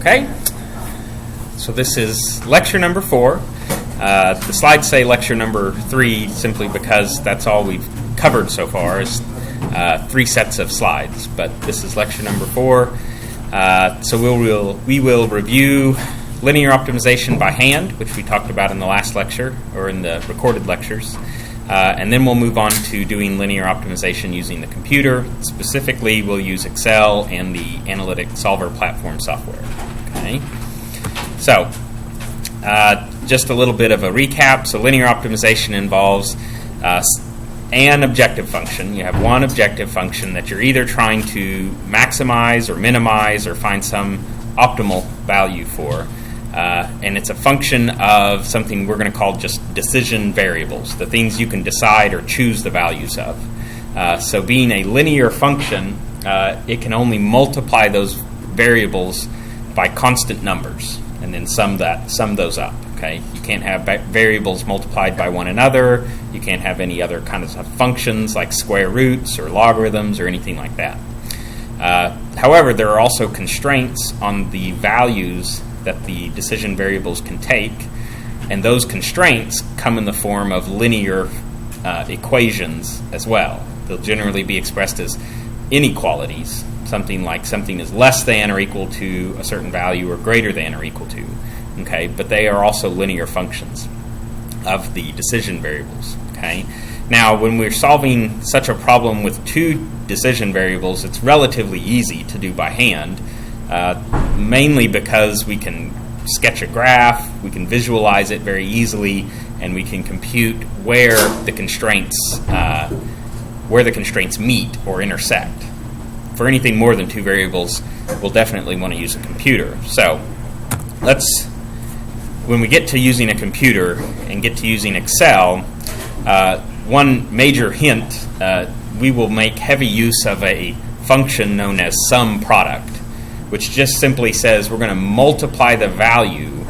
Okay, so this is lecture number 4. The slides say lecture number 3 simply because that's all we've covered so far is 3 sets of slides, but this is lecture number 4. So we will review linear optimization by hand, which we talked about in the last lecture, or in the recorded lectures. And then we'll move on to doing linear optimization using the computer. Specifically, we'll use Excel and the Analytic Solver platform software. Okay. So, just a little bit of a recap. So linear optimization involves an objective function. You have one objective function that you're either trying to maximize or minimize or find some optimal value for. And it's a function of something we're going to call just decision variables, the things you can decide or choose the values of. So being a linear function, it can only multiply those variables by constant numbers and then sum those up. Okay, you can't have variables multiplied by one another. You can't have any other kinds of functions like square roots or logarithms or anything like that. However, there are also constraints on the values that the decision variables can take, and those constraints come in the form of linear equations as well. They'll generally be expressed as inequalities, something like something is less than or equal to a certain value or greater than or equal to. Okay, but they are also linear functions of the decision variables. Okay, now when we're solving such a problem with 2 decision variables, it's relatively easy to do by hand. Mainly because we can sketch a graph, we can visualize it very easily, and we can compute where the constraints meet or intersect. For anything more than 2 variables, we'll definitely want to use a computer. So when we get to using a computer and get to using Excel, one major hint, we will make heavy use of a function known as sum product, which just simply says we're going to multiply the value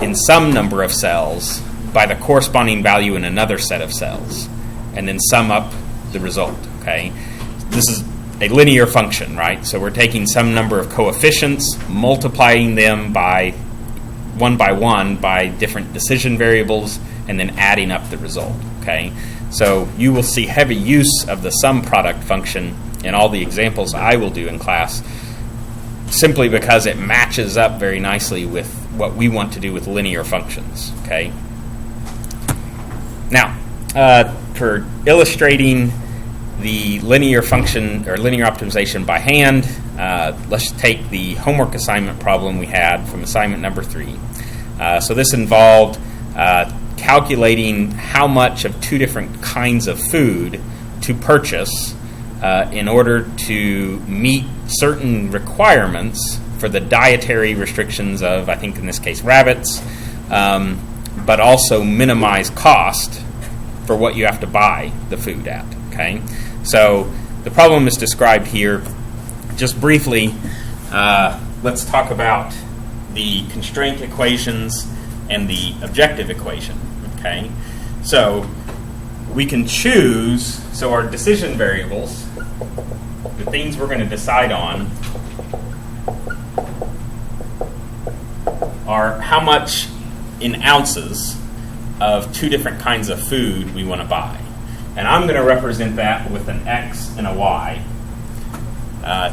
in some number of cells by the corresponding value in another set of cells, and then sum up the result. Okay, this is a linear function, right? So we're taking some number of coefficients, multiplying them by one by different decision variables, and then adding up the result. Okay, so you will see heavy use of the sum product function in all the examples I will do in class, simply because it matches up very nicely with what we want to do with linear functions. Okay. Now, for illustrating the linear function or linear optimization by hand, let's take the homework assignment problem we had from assignment number 3. So this involved calculating how much of 2 different kinds of food to purchase in order to meet certain requirements for the dietary restrictions of, I think in this case, rabbits, but also minimize cost for what you have to buy the food at. Okay, so the problem is described here. Just briefly, let's talk about the constraint equations and the objective equation. Okay, so we can choose, so our decision variables, the things we're going to decide on, are how much in ounces of 2 different kinds of food we want to buy. And I'm going to represent that with an X and a Y,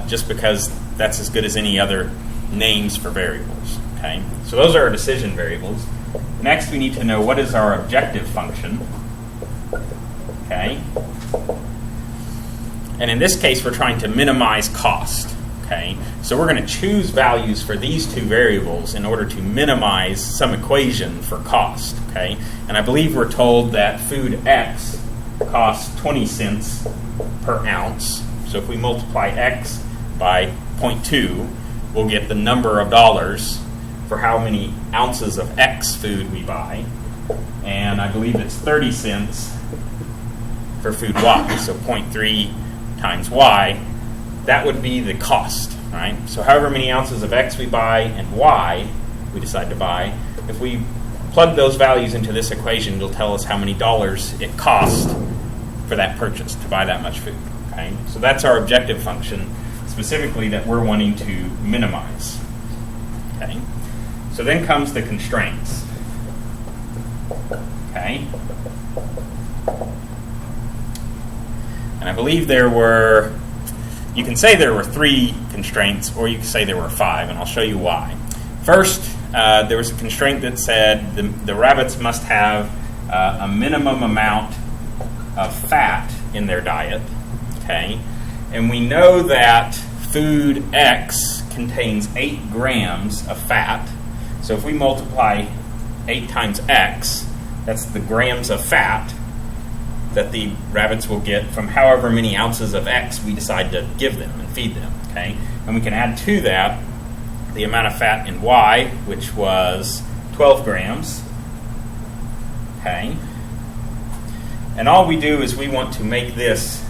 just because that's as good as any other names for variables. Okay, so those are our decision variables. Next, we need to know what is our objective function. Okay, and in this case, we're trying to minimize cost. Okay, so we're going to choose values for these 2 variables in order to minimize some equation for cost. Okay, and I believe we're told that food X costs 20 cents per ounce. So if we multiply X by 0.2, we'll get the number of dollars for how many ounces of X food we buy. And I believe it's 30 cents for food Y. So 0.3 times Y, that would be the cost, right? So however many ounces of X we buy and Y we decide to buy, if we plug those values into this equation, it'll tell us how many dollars it costs for that purchase to buy that much food. Okay, so that's our objective function, specifically that we're wanting to minimize. Okay. So then comes the constraints. Okay. And I believe you can say there were 3 constraints, or you can say there were 5, and I'll show you why. First, there was a constraint that said the rabbits must have a minimum amount of fat in their diet. Okay. And we know that food X contains 8 grams of fat. So if we multiply 8 times X, that's the grams of fat that the rabbits will get from however many ounces of X we decide to give them and feed them. Okay? And we can add to that the amount of fat in Y, which was 12 grams. Okay? And all we do is we want to make this,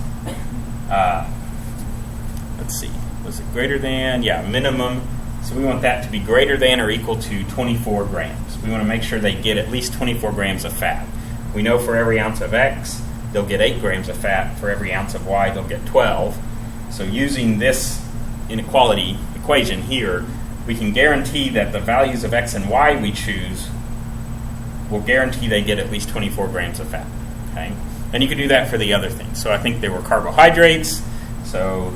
let's see, was it greater than? Yeah, minimum. So we want that to be greater than or equal to 24 grams. We want to make sure they get at least 24 grams of fat. We know for every ounce of X, they'll get 8 grams of fat. For every ounce of Y, they'll get 12. So using this inequality equation here, we can guarantee that the values of X and Y we choose will guarantee they get at least 24 grams of fat. Okay? And you can do that for the other things. So I think there were carbohydrates. So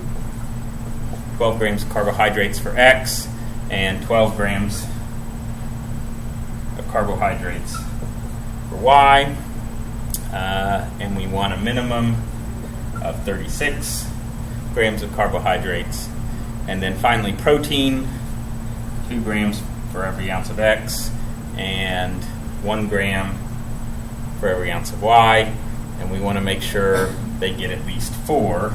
12 grams of carbohydrates for X and 12 grams of carbohydrates for Y. And we want a minimum of 36 grams of carbohydrates. And then finally protein, 2 grams for every ounce of X and 1 gram for every ounce of Y. And we want to make sure they get at least 4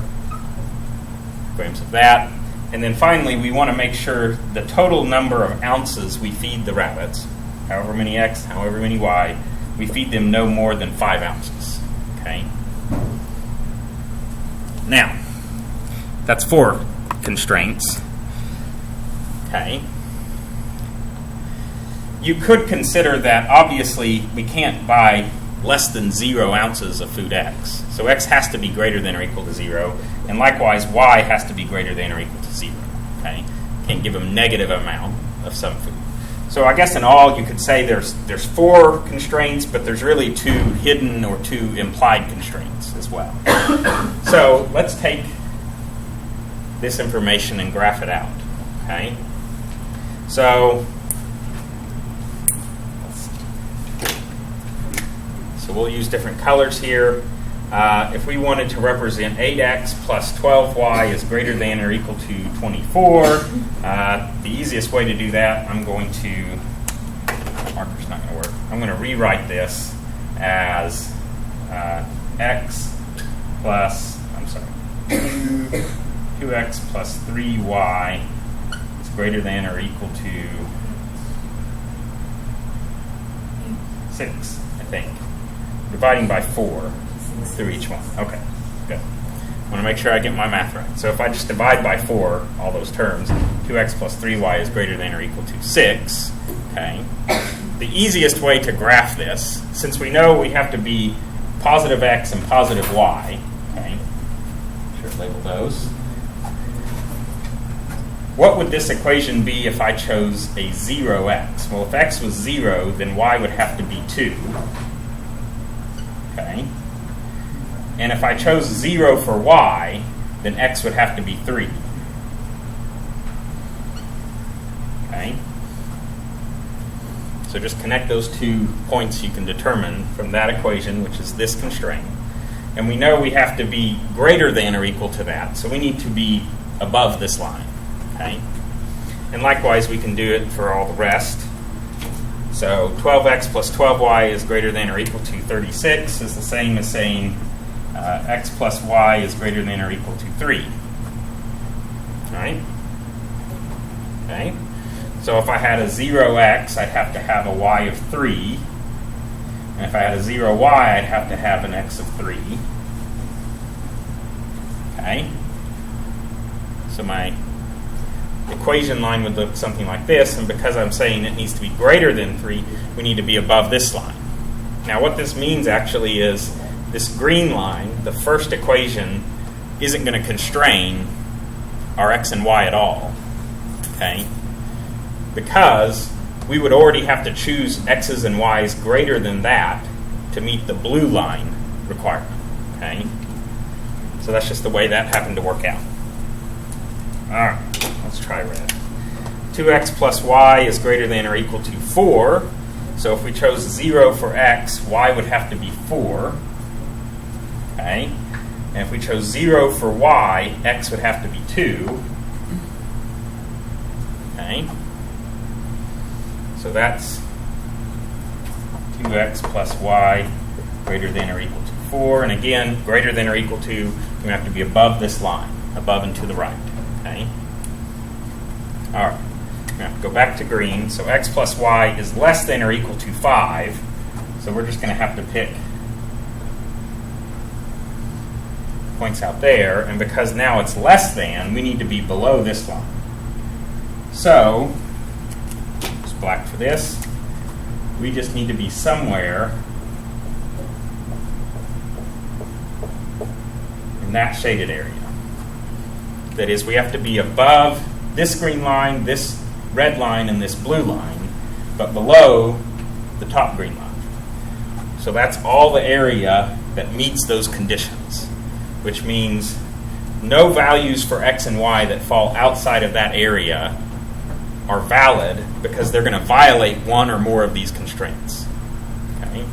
grams of that. And then finally, we want to make sure the total number of ounces we feed the rabbits, however many X, however many Y, we feed them no more than 5 ounces. Okay? Now, that's 4 constraints. Okay? You could consider that obviously we can't buy less than 0 ounces of food X. So X has to be greater than or equal to 0, and likewise Y has to be greater than or equal to 0. Okay? Can't give them negative amount of some food. So I guess in all you could say there's 4 constraints, but there's really 2 hidden or 2 implied constraints as well. So let's take this information and graph it out. Okay? So we'll use different colors here. If we wanted to represent 8x plus 12y is greater than or equal to 24, the easiest way to do that, marker's not going to work. I'm going to rewrite this as x plus, 2x plus 3y is greater than or equal to 6, I think. Dividing by 4 through each one. Okay, good. I want to make sure I get my math right. So if I just divide by 4, all those terms, 2x plus 3y is greater than or equal to 6. Okay. The easiest way to graph this, since we know we have to be positive x and positive y, okay, should label those. What would this equation be if I chose a 0x? Well, if x was 0, then y would have to be 2. Okay. And if I chose 0 for y, then x would have to be 3. Okay. So just connect those 2 points you can determine from that equation, which is this constraint. And we know we have to be greater than or equal to that. So we need to be above this line. Okay. And likewise, we can do it for all the rest. So 12x plus 12y is greater than or equal to 36 is the same as saying x plus y is greater than or equal to 3. All right? Okay. So if I had a 0x, I'd have to have a y of 3. And if I had a 0y, I'd have to have an x of 3. Okay. So my equation line would look something like this, and because I'm saying it needs to be greater than 3, we need to be above this line. Now what this means actually is this green line, the first equation, isn't going to constrain our x and y at all. Okay? because we would already have to choose x's and y's greater than that to meet the blue line requirement. Okay? So that's just the way that happened to work out. All right, let's try red. 2x plus y is greater than or equal to 4. So if we chose 0 for x, y would have to be 4. Okay? And if we chose 0 for y, x would have to be 2. Okay? So that's 2x plus y greater than or equal to 4. And again, greater than or equal to, we have to be above this line, above and to the right. Okay? All right. Now go back to green. So x plus y is less than or equal to 5. So we're just going to have to pick points out there. And because now it's less than, we need to be below this line. So, just black for this. We just need to be somewhere in that shaded area. That is, we have to be above this green line, this red line, and this blue line, but below the top green line. So that's all the area that meets those conditions, which means no values for x and y that fall outside of that area are valid because they're going to violate one or more of these constraints. Okay?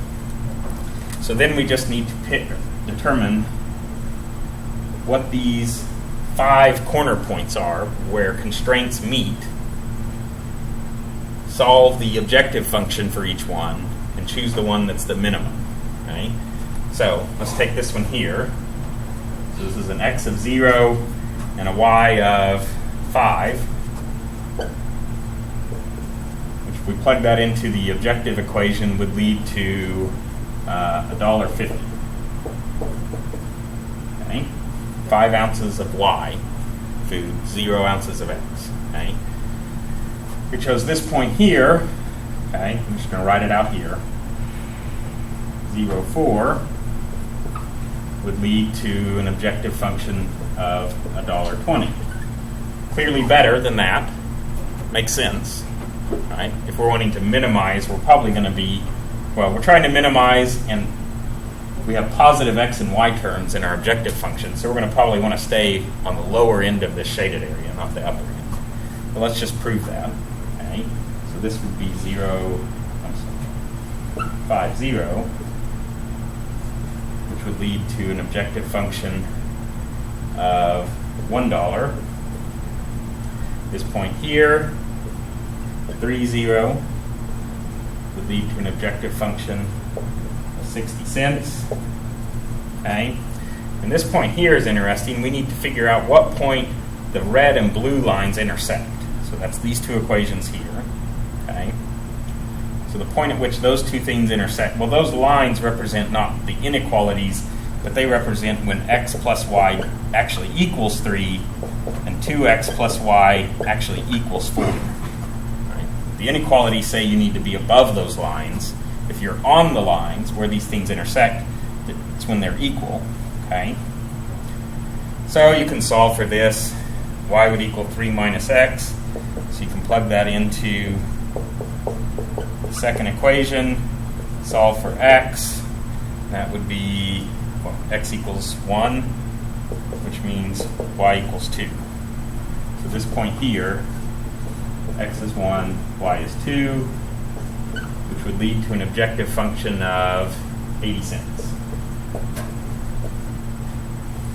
So then we just need to determine what these 5 corner points are where constraints meet, solve the objective function for each one, and choose the one that's the minimum. Okay? So let's take this one here. So this is an x of 0 and a y of 5. Which, if we plug that into the objective equation, would lead to $1.50. Okay? 5 ounces of y food, 0 ounces of x. Okay? We chose this point here. Okay? I'm just going to write it out here. 0.4 would lead to an objective function of $1.20. Clearly better than that. Makes sense. Right? If we're wanting to minimize, we're probably going to be, well, we're trying to minimize, and we have positive x and y terms in our objective function, so we're going to probably want to stay on the lower end of this shaded area, not the upper end. But let's just prove that. Okay? So this would be 50, which would lead to an objective function of $1. This point here, 30, would lead to an objective function of 60 cents. Okay? And this point here is interesting. We need to figure out what point the red and blue lines intersect. So that's these two equations here. Okay? So the point at which those two things intersect, well, those lines represent not the inequalities, but they represent when x plus y actually equals 3 and 2x plus y actually equals 4. Right? The inequalities say you need to be above those lines. If you're on the lines where these things intersect, it's when they're equal. Okay? So you can solve for this. Y would equal 3 minus x. So you can plug that into the second equation, solve for x. That would be, well, x equals 1, which means y equals 2. So this point here, x is 1, y is 2, which would lead to an objective function of 80 cents.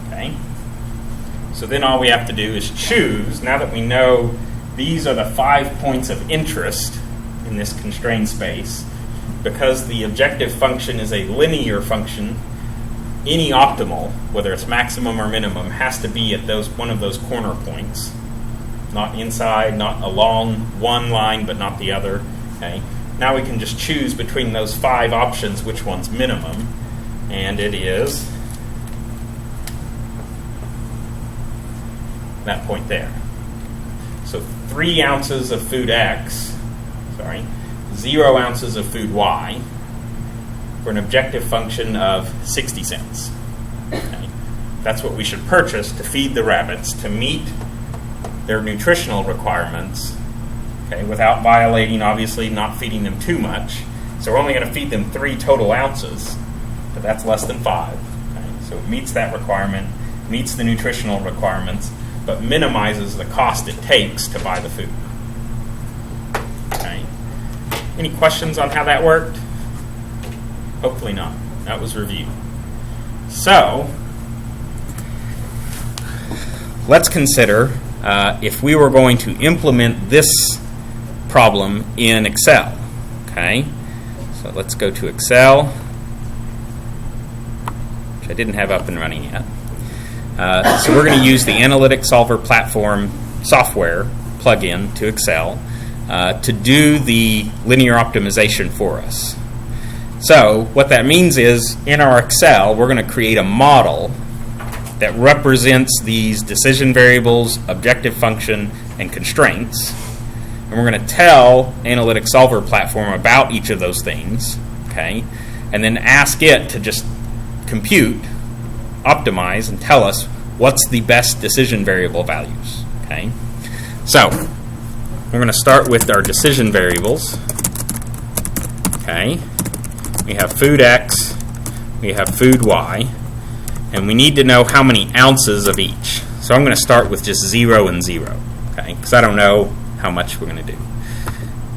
Okay? So then all we have to do is choose, now that we know these are the 5 points of interest in this constrained space, because the objective function is a linear function, any optimal, whether it's maximum or minimum, has to be at one of those corner points. Not inside, not along one line, but not the other. Okay? Now we can just choose between those 5 options which one's minimum, and it is that point there. So 3 ounces of food X, 0 ounces of food Y, for an objective function of 60 cents. Okay? That's what we should purchase to feed the rabbits to meet their nutritional requirements okay, without violating, obviously, not feeding them too much. So we're only going to feed them 3 total ounces, but that's less than 5. Okay? So it meets that requirement, meets the nutritional requirements, but minimizes the cost it takes to buy the food. Okay. Any questions on how that worked? Hopefully not. That was review. So let's consider if we were going to implement this problem in Excel. Okay. So let's go to Excel, which I didn't have up and running yet. So we're going to use the Analytic Solver platform software plugin to Excel to do the linear optimization for us. So what that means is in our Excel, we're going to create a model that represents these decision variables, objective function, and constraints. And we're going to tell Analytic Solver platform about each of those things, okay? And then ask it to just compute, optimize, and tell us what's the best decision variable values, okay? So we're going to start with our decision variables, okay? We have food X, we have food Y, and we need to know how many ounces of each. So I'm going to start with just 0 and 0, okay? Because I don't know how much we're going to do.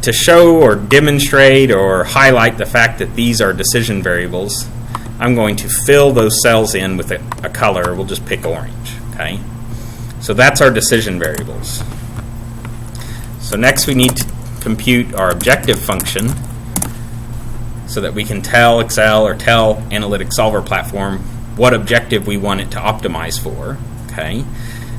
To show or demonstrate or highlight the fact that these are decision variables, I'm going to fill those cells in with a color. We'll just pick orange, okay? So that's our decision variables. So next we need to compute our objective function so that we can tell Excel or tell Analytic Solver platform what objective we want it to optimize for, okay?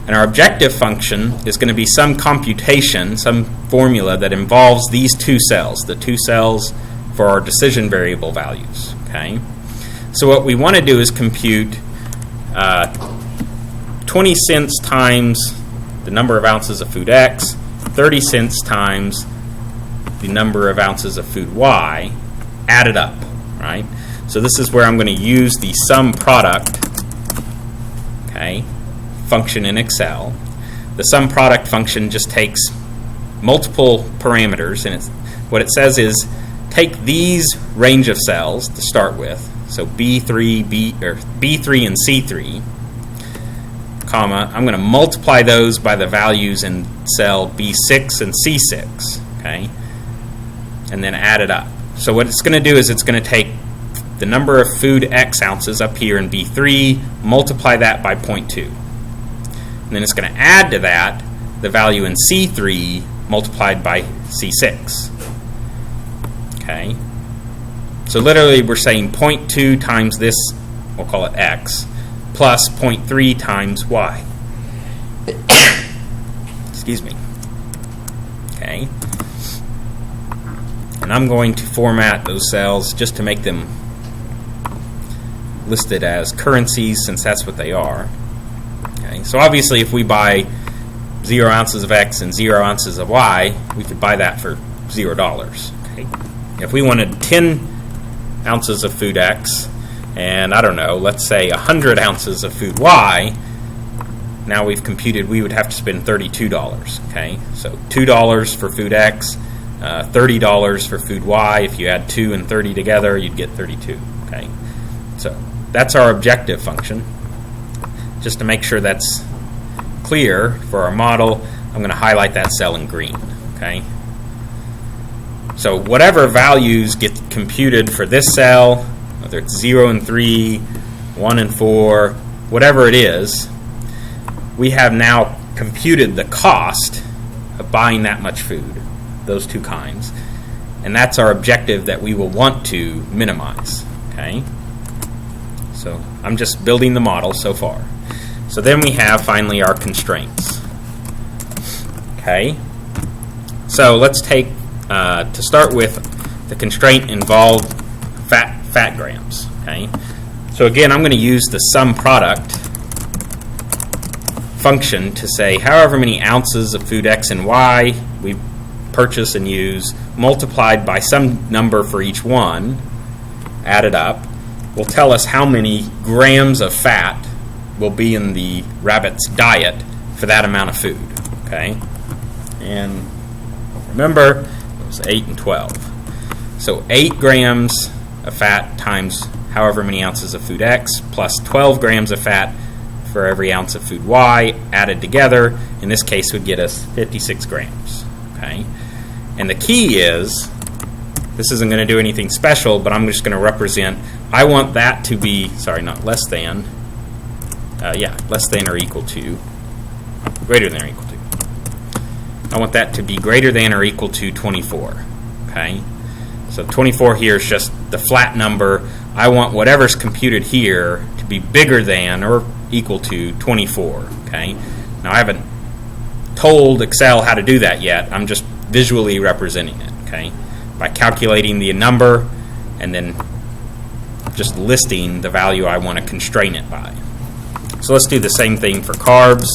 And our objective function is going to be some computation, some formula that involves these 2 cells, the 2 cells for our decision variable values, okay? So what we want to do is compute 20 cents times the number of ounces of food X, 30 cents times the number of ounces of food Y, added up, right? So this is where I'm going to use the sum product, okay, function in Excel. The sum product function just takes multiple parameters, and what it says is take these range of cells to start with, so B3 and C3, comma, I'm going to multiply those by the values in cell B6 and C6, okay, and then add it up. So what it's going to do is it's going to take the number of food X ounces up here in B3, multiply that by 0.2. And then it's going to add to that the value in C3 multiplied by C6. Okay? So literally we're saying 0.2 times this, we'll call it X, plus 0.3 times Y. Excuse me. Okay? And I'm going to format those cells just to make them listed as currencies, since that's what they are. Okay, so obviously if we buy 0 ounces of X and 0 ounces of Y, we could buy that for $0. Okay? If we wanted 10 ounces of food X and, I don't know, let's say 100 ounces of food Y, now we've computed we would have to spend $32. Okay, so $2 for food X, $30 for food Y. If you add 2 and 30 together, you'd get 32. Okay, so that's our objective function. Just to make sure that's clear for our model, I'm going to highlight that cell in green. Okay, so whatever values get computed for this cell, whether it's 0 and 3, 1 and 4, whatever it is, we have now computed the cost of buying that much food, those 2 kinds, and that's our objective that we will want to minimize. Okay, so I'm just building the model so far. So then we have finally our constraints. Okay, so let's take to start with, the constraint involved fat grams. Okay, so again I'm going to use the sum product function to say however many ounces of food X and Y we purchase and use, multiplied by some number for each one, added up, will tell us how many grams of fat will be in the rabbit's diet for that amount of food. Okay, and Remember, it was 8 and 12. So 8 grams of fat times however many ounces of food X plus 12 grams of fat for every ounce of food Y added together, in this case, would get us 56 grams. Okay? And the key is, this isn't going to do anything special, but I'm just going to represent, I want that to be, sorry, not less than, less than or equal to, greater than or equal to. I want that to be greater than or equal to 24. Okay? So 24 here is just the flat number. I want whatever's computed here to be bigger than or equal to 24. Okay? Now I haven't told Excel how to do that yet. I'm just visually representing it. Okay? By calculating the number and then just listing the value I want to constrain it by. So let's do the same thing for carbs.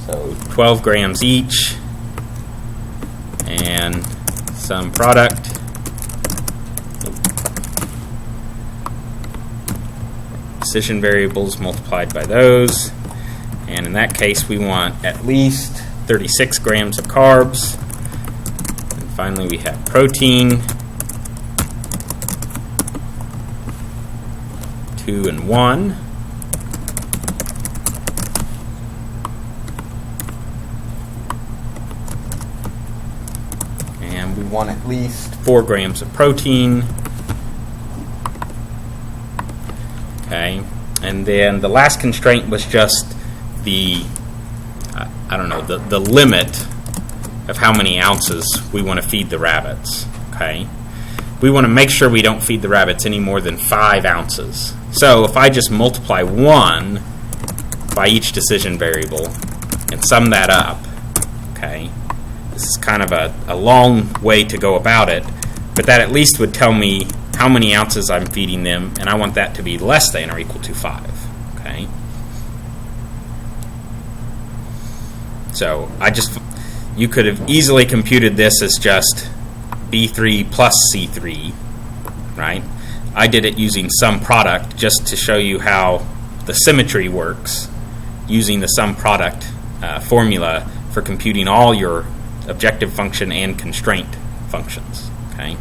So 12 grams each and some product. Decision variables multiplied by those. And in that case, we want at least 36 grams of carbs. And finally, we have protein, 2 and 1. And we want at least 4 grams of protein. Okay, and then the last constraint was just the, the limit of how many ounces we want to feed the rabbits. Okay, we want to make sure we don't feed the rabbits any more than 5 ounces. So if I just multiply 1 by each decision variable and sum that up, okay, this is kind of a long way to go about it, but that at least would tell me how many ounces I'm feeding them, and I want that to be less than or equal to 5. Okay. So you could have easily computed this as just B3 plus C3, right? I did it using sum product just to show you how the symmetry works using the sum product formula for computing all your objective function and constraint functions. Okay.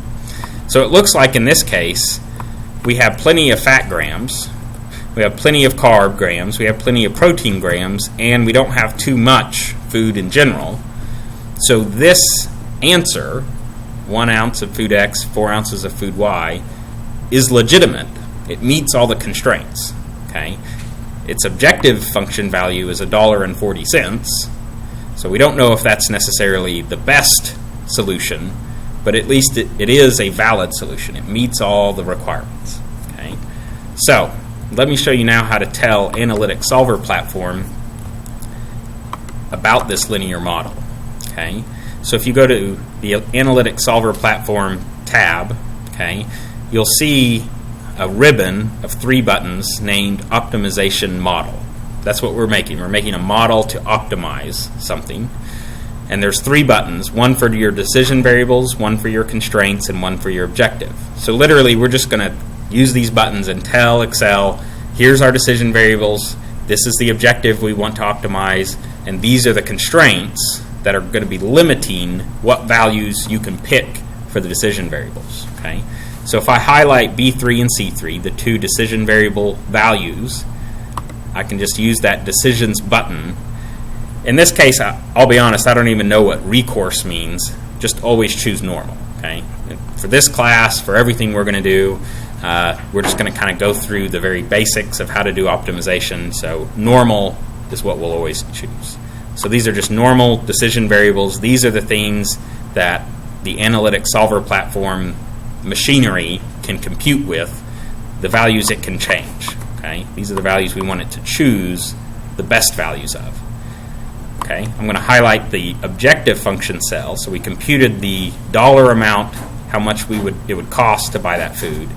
So it looks like in this case, we have plenty of fat grams, we have plenty of carb grams, we have plenty of protein grams, and we don't have too much food in general. So this answer, 1 ounce of food X, 4 ounces of food Y, is legitimate. It meets all the constraints. Okay? Its objective function value is $1.40. So we don't know if that's necessarily the best solution, but at least it is a valid solution. It meets all the requirements. Okay? So let me show you now how to tell Analytic Solver Platform about this linear model. Okay? So if you go to the Analytic Solver Platform tab, okay, you'll see a ribbon of 3 buttons named Optimization Model. That's what we're making. We're making a model to optimize something. And there's 3 buttons, one for your decision variables, one for your constraints, and one for your objective. So literally, we're just going to use these buttons and tell Excel, here's our decision variables, this is the objective we want to optimize, and these are the constraints that are going to be limiting what values you can pick for the decision variables. Okay? So if I highlight B3 and C3, the 2 decision variable values, I can just use that decisions button. In this case, I'll be honest, I don't even know what recourse means. Just always choose normal. Okay? For this class, for everything we're going to do, we're just going to kind of go through the very basics of how to do optimization. So normal is what we'll always choose. So these are just normal decision variables. These are the things that the Analytic Solver Platform machinery can compute with, the values it can change. Okay? These are the values we want it to choose the best values of. Okay, I'm going to highlight the objective function cell. So we computed the dollar amount, how much it would cost to buy that food.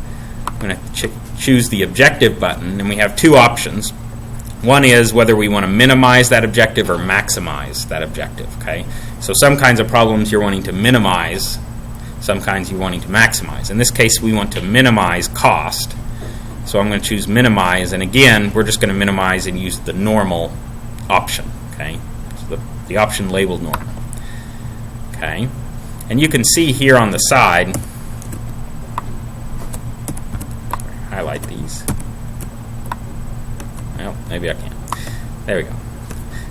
I'm going to choose the objective button, and we have 2 options. One is whether we want to minimize that objective or maximize that objective. Okay, so some kinds of problems you're wanting to minimize, some kinds you're wanting to maximize. In this case, we want to minimize cost. So I'm going to choose minimize, and again, we're just going to minimize and use the normal option. Okay. The option labeled normal. Okay, and you can see here on the side, highlight these. Well, maybe I can't. There we go.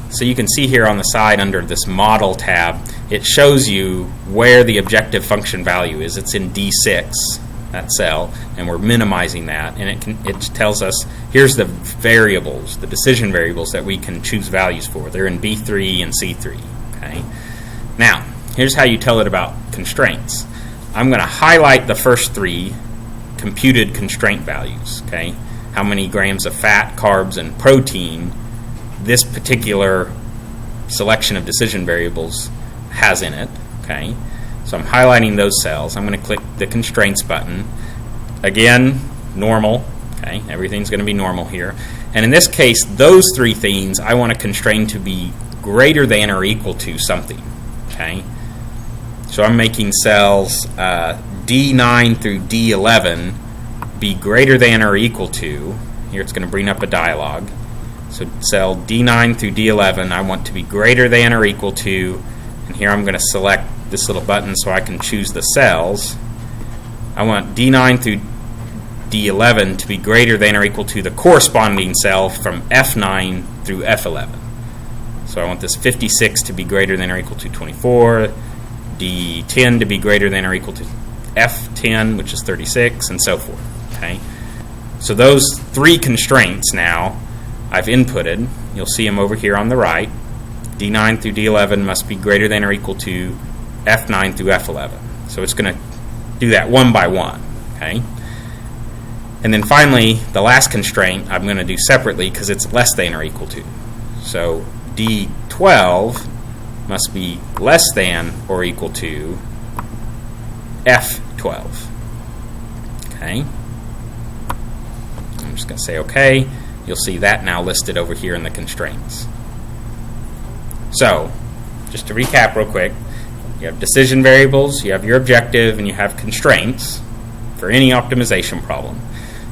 So you can see here on the side under this Model tab, it shows you where the objective function value is. It's in D6, that cell, and we're minimizing that. And it tells us, here's the variables, the decision variables that we can choose values for. They're in B3 and C3. Okay. Now, here's how you tell it about constraints. I'm going to highlight the first three computed constraint values. Okay. How many grams of fat, carbs, and protein this particular selection of decision variables has in it. Okay, so I'm highlighting those cells. I'm going to click the constraints button. Again, normal. Okay, everything's going to be normal here. And in this case, those three things I want to constrain to be greater than or equal to something. Okay, so I'm making cells D9 through D11 be greater than or equal to. Here it's going to bring up a dialog. So cell D9 through D11 I want to be greater than or equal to, and here I'm going to select this little button so I can choose the cells. I want D9 through D11 to be greater than or equal to the corresponding cell from F9 through F11. So I want this 56 to be greater than or equal to 24, D10 to be greater than or equal to F10, which is 36, and so forth. Okay? So those three constraints now I've inputted. You'll see them over here on the right. D9 through D11 must be greater than or equal to F9 through F11. So it's going to do that one by one. Okay? And then finally, the last constraint I'm going to do separately because it's less than or equal to. So D12 must be less than or equal to F12. Okay? I'm just going to say OK. You'll see that now listed over here in the constraints. So, just to recap real quick, you have decision variables, you have your objective, and you have constraints for any optimization problem.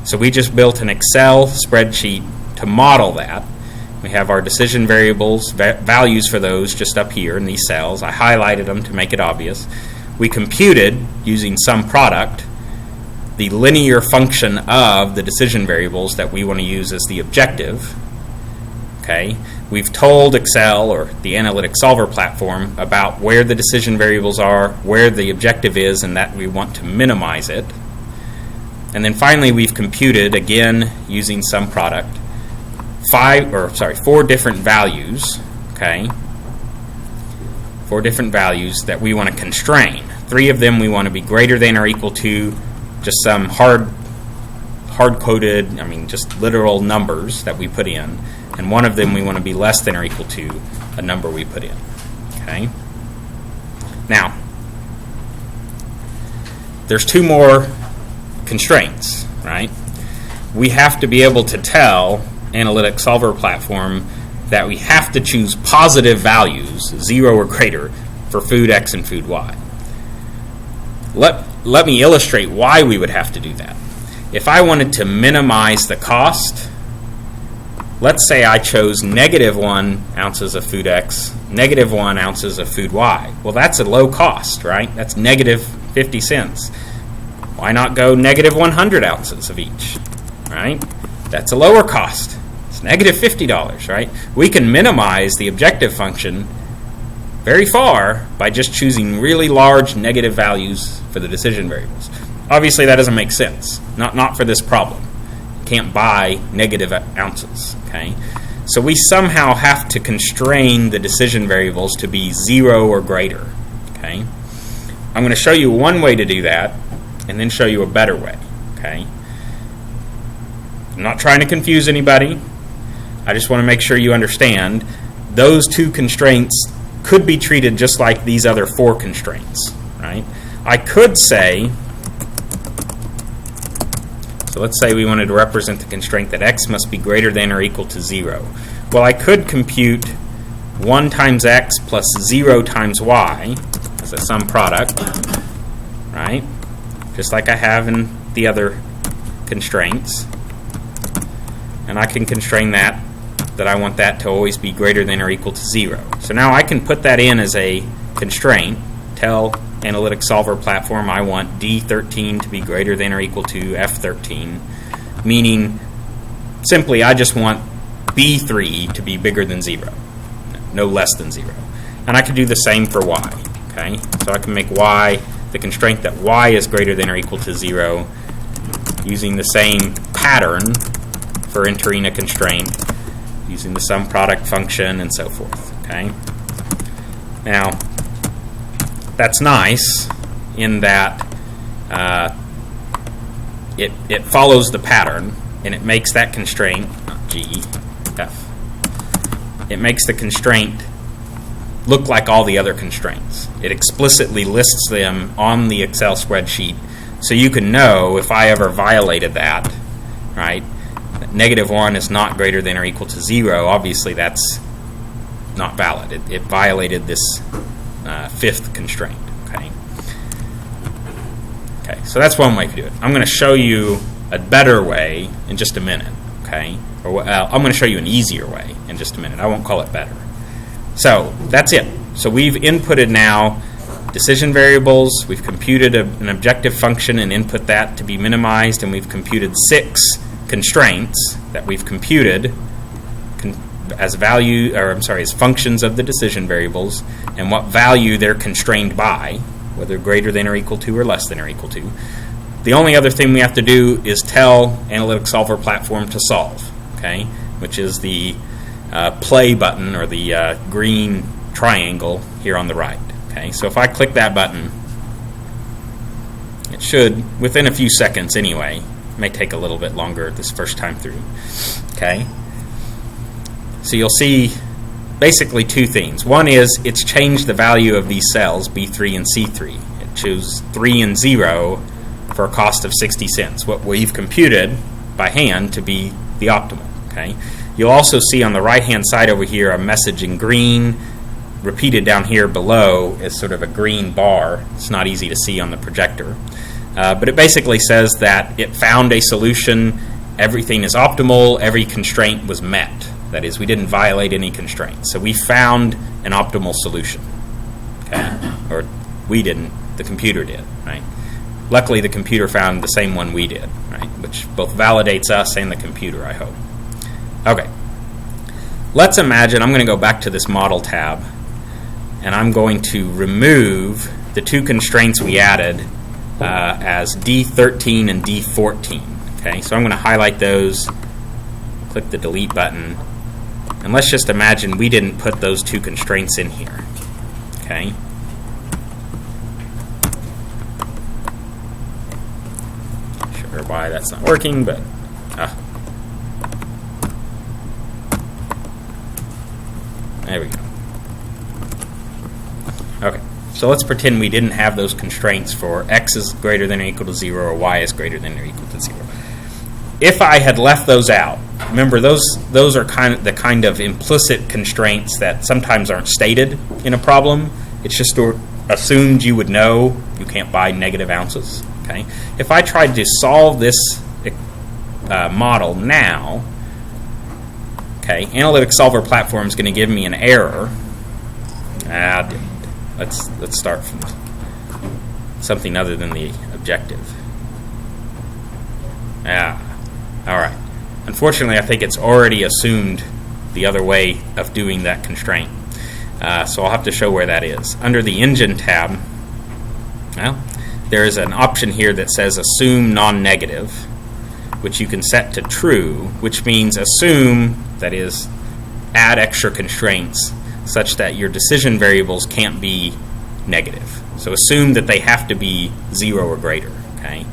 So we just built an Excel spreadsheet to model that. We have our decision variables, values for those just up here in these cells. I highlighted them to make it obvious. We computed, using some product, the linear function of the decision variables that we want to use as the objective. Okay, we've told Excel or the Analytic Solver platform about where the decision variables are, where the objective is, and that we want to minimize it. And then finally, we've computed, again, using some product, 4 different values. Okay, 4 different values that we want to constrain. 3 of them we want to be greater than or equal to just some hard-coded, just literal numbers that we put in, and 1 of them we want to be less than or equal to a number we put in. Okay. Now, there's 2 more constraints, right? We have to be able to tell Analytic Solver platform that we have to choose positive values, 0 or greater, for food X and food Y. Let me illustrate why we would have to do that. If I wanted to minimize the cost, let's say I chose -1 ounces of food X, -1 ounces of food Y. Well, that's a low cost, right? That's -50 cents. Why not go -100 ounces of each, right? That's a lower cost. It's -$50, right? We can minimize the objective function very far by just choosing really large negative values for the decision variables. Obviously, that doesn't make sense. Not for this problem. You can't buy negative ounces. Okay, so we somehow have to constrain the decision variables to be 0 or greater. Okay, I'm going to show you one way to do that, and then show you a better way. Okay, I'm not trying to confuse anybody. I just want to make sure you understand those 2 constraints could be treated just like these other 4 constraints, right? I could say, so let's say we wanted to represent the constraint that X must be greater than or equal to 0. Well, I could compute 1 times X plus 0 times Y as a sum product, right? Just like I have in the other constraints. And I can constrain that I want that to always be greater than or equal to 0. So now I can put that in as a constraint, tell Analytics Solver platform I want D13 to be greater than or equal to F13, meaning simply I just want B3 to be bigger than 0, no less than 0. And I could do the same for Y. Okay? So I can make Y the constraint that Y is greater than or equal to 0 using the same pattern for entering a constraint, using the sum product function and so forth. Okay? Now, that's nice in that it follows the pattern and it makes that constraint, G, F, it makes the constraint look like all the other constraints. It explicitly lists them on the Excel spreadsheet so you can know if I ever violated that, right? -1 is not greater than or equal to 0. Obviously, that's not valid. It violated this fifth constraint. Okay. Okay. So that's one way to do it. I'm going to show you a better way in just a minute. Okay. Or I'm going to show you an easier way in just a minute. I won't call it better. So that's it. So we've inputted now decision variables. We've computed an objective function and input that to be minimized, and we've computed 6 constraints that we've computed as as functions of the decision variables and what value they're constrained by, whether greater than or equal to or less than or equal to. The only other thing we have to do is tell Analytics Solver platform to solve, okay, which is the play button or the green triangle here on the right. Okay, so if I click that button, it should, within a few seconds anyway, it may take a little bit longer this first time through. Okay, so you'll see basically 2 things. One is it's changed the value of these cells, B3 and C3. It chose 3 and 0 for a cost of 60 cents, what we've computed by hand to be the optimal. Okay, you'll also see on the right-hand side over here a message in green, repeated down here below as sort of a green bar. It's not easy to see on the projector. But it basically says that it found a solution, everything is optimal, every constraint was met. That is, we didn't violate any constraints. So we found an optimal solution. Okay? Or we didn't, the computer did, right? Luckily, the computer found the same one we did, right? Which both validates us and the computer, I hope. Okay. Let's imagine, I'm going to go back to this model tab, and I'm going to remove the 2 constraints we added as D13 and D14. Okay, so I'm going to highlight those, click the delete button, and let's just imagine we didn't put those 2 constraints in here. Okay. Not sure why that's not working, but there we go. Okay, so let's pretend we didn't have those constraints for x is greater than or equal to 0 or y is greater than or equal to 0. If I had left those out, remember those are the kind of implicit constraints that sometimes aren't stated in a problem. It's just assumed you would know you can't buy negative ounces. Okay, if I tried to solve this model now, okay, Analytics Solver platform is going to give me an error. Let's start from something other than the objective. All right. Unfortunately, I think it's already assumed the other way of doing that constraint. So I'll have to show where that is. Under the Engine tab, well, there is an option here that says Assume Non-Negative, which you can set to true, which means assume, that is, add extra constraints such that your decision variables can't be negative. So assume that they have to be 0 or greater. Okay?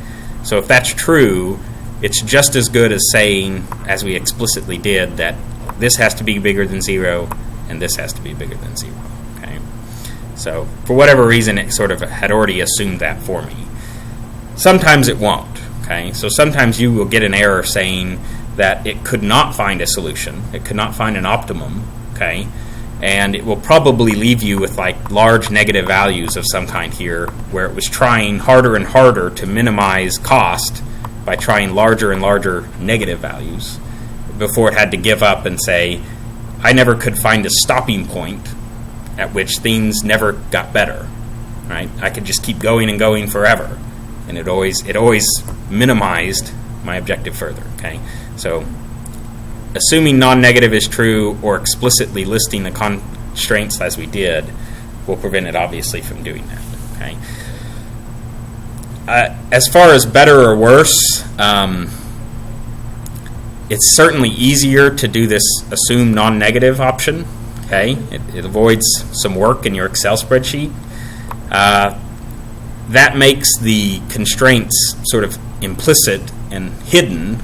So if that's true, it's just as good as saying, as we explicitly did, that this has to be bigger than 0 and this has to be bigger than 0. Okay? So for whatever reason, it sort of had already assumed that for me. Sometimes it won't. Okay? So sometimes you will get an error saying that it could not find a solution. It could not find an optimum. Okay? And it will probably leave you with like large negative values of some kind here, where it was trying harder and harder to minimize cost by trying larger and larger negative values before it had to give up and say, I never could find a stopping point at which things never got better. right? I could just keep going and going forever, and it always minimized my objective further. Okay, so assuming non-negative is true or explicitly listing the constraints as we did will prevent it obviously from doing that. Okay. As far as better or worse, it's certainly easier to do this assume non-negative option. Okay, it avoids some work in your Excel spreadsheet. That makes the constraints sort of implicit and hidden.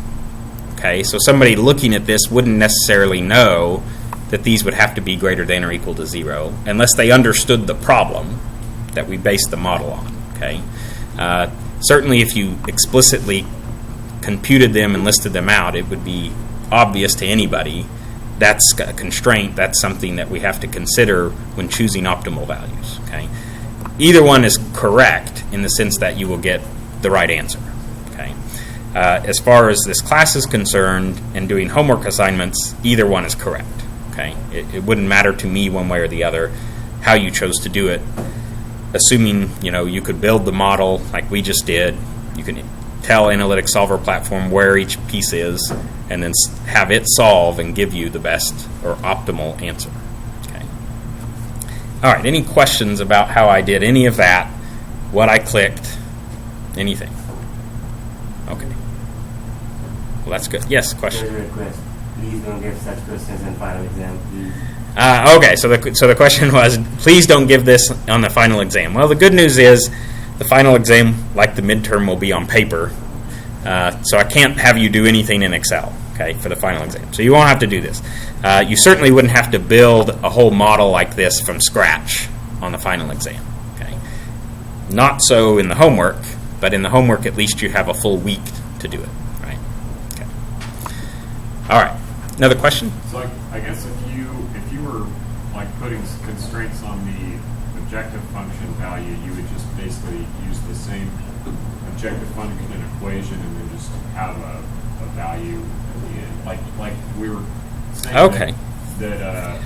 Okay, so somebody looking at this wouldn't necessarily know that these would have to be greater than or equal to 0 unless they understood the problem that we based the model on. Okay, certainly if you explicitly computed them and listed them out, it would be obvious to anybody that's a constraint. That's something that we have to consider when choosing optimal values. Okay, either one is correct in the sense that you will get the right answer. Okay, as far as this class is concerned and doing homework assignments, either one is correct. Okay, it wouldn't matter to me one way or the other how you chose to do it. Assuming you could build the model like we just did, you can tell Analytic Solver platform where each piece is, and then have it solve and give you the best or optimal answer. Okay. All right. Any questions about how I did any of that? What I clicked? Anything? Okay. Well, that's good. Yes. Question. Request. Please don't give such questions in final exam, please. Okay, so the question was, please don't give this on the final exam. Well, the good news is the final exam, like the midterm, will be on paper. So I can't have you do anything in Excel, okay, for the final exam. So you won't have to do this. You certainly wouldn't have to build a whole model like this from scratch on the final exam, okay. Not so in the homework, but in the homework at least you have a full week to do it, right? Okay. All right. Another question? So I guess if you were like putting constraints on the objective function value, you would just basically use the same objective function equation and then just have a value at the end. Like we were saying okay. that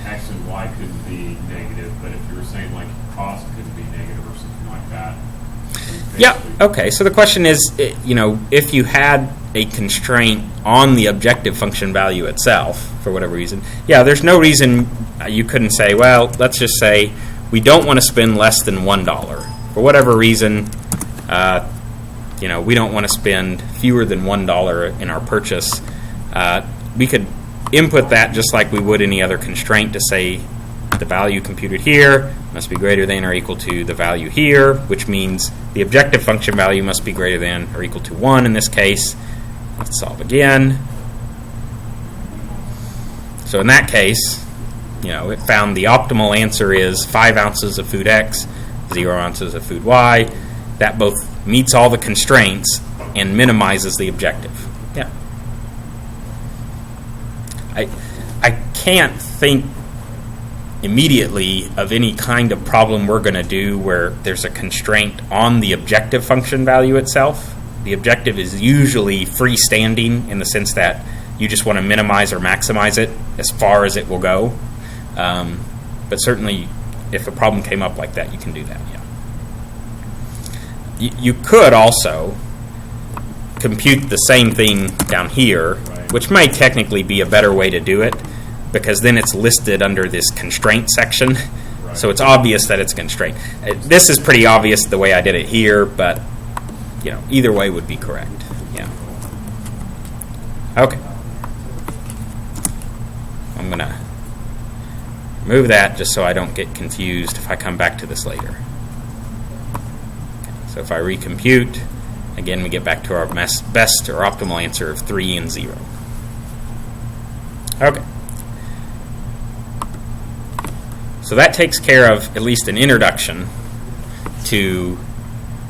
x and y couldn't be negative, but if you were saying like cost could be negative or something like that. Yeah, okay. So the question is, if you had a constraint on the objective function value itself, for whatever reason, there's no reason you couldn't say, well, let's just say we don't want to spend less than $1. For whatever reason, we don't want to spend fewer than $1 in our purchase. We could input that just like we would any other constraint to say the value computed here must be greater than or equal to the value here, which means the objective function value must be greater than or equal to 1 in this case. Let's solve again. So in that case, it found the optimal answer is 5 ounces of food X, 0 ounces of food Y. That both meets all the constraints and minimizes the objective. Yeah. I can't think immediately of any kind of problem we're going to do where there's a constraint on the objective function value itself. The objective is usually freestanding in the sense that you just want to minimize or maximize it as far as it will go. But certainly, if a problem came up like that, you can do that, yeah. You could also compute the same thing down here, right, which may technically be a better way to do it, because then it's listed under this constraint section, right, so it's obvious that it's a constraint. This is pretty obvious the way I did it here, but either way would be correct. Yeah. Okay. I'm going to remove that just so I don't get confused if I come back to this later. Okay, so if I recompute, again we get back to our best or optimal answer of 3 and 0. Okay. So that takes care of at least an introduction to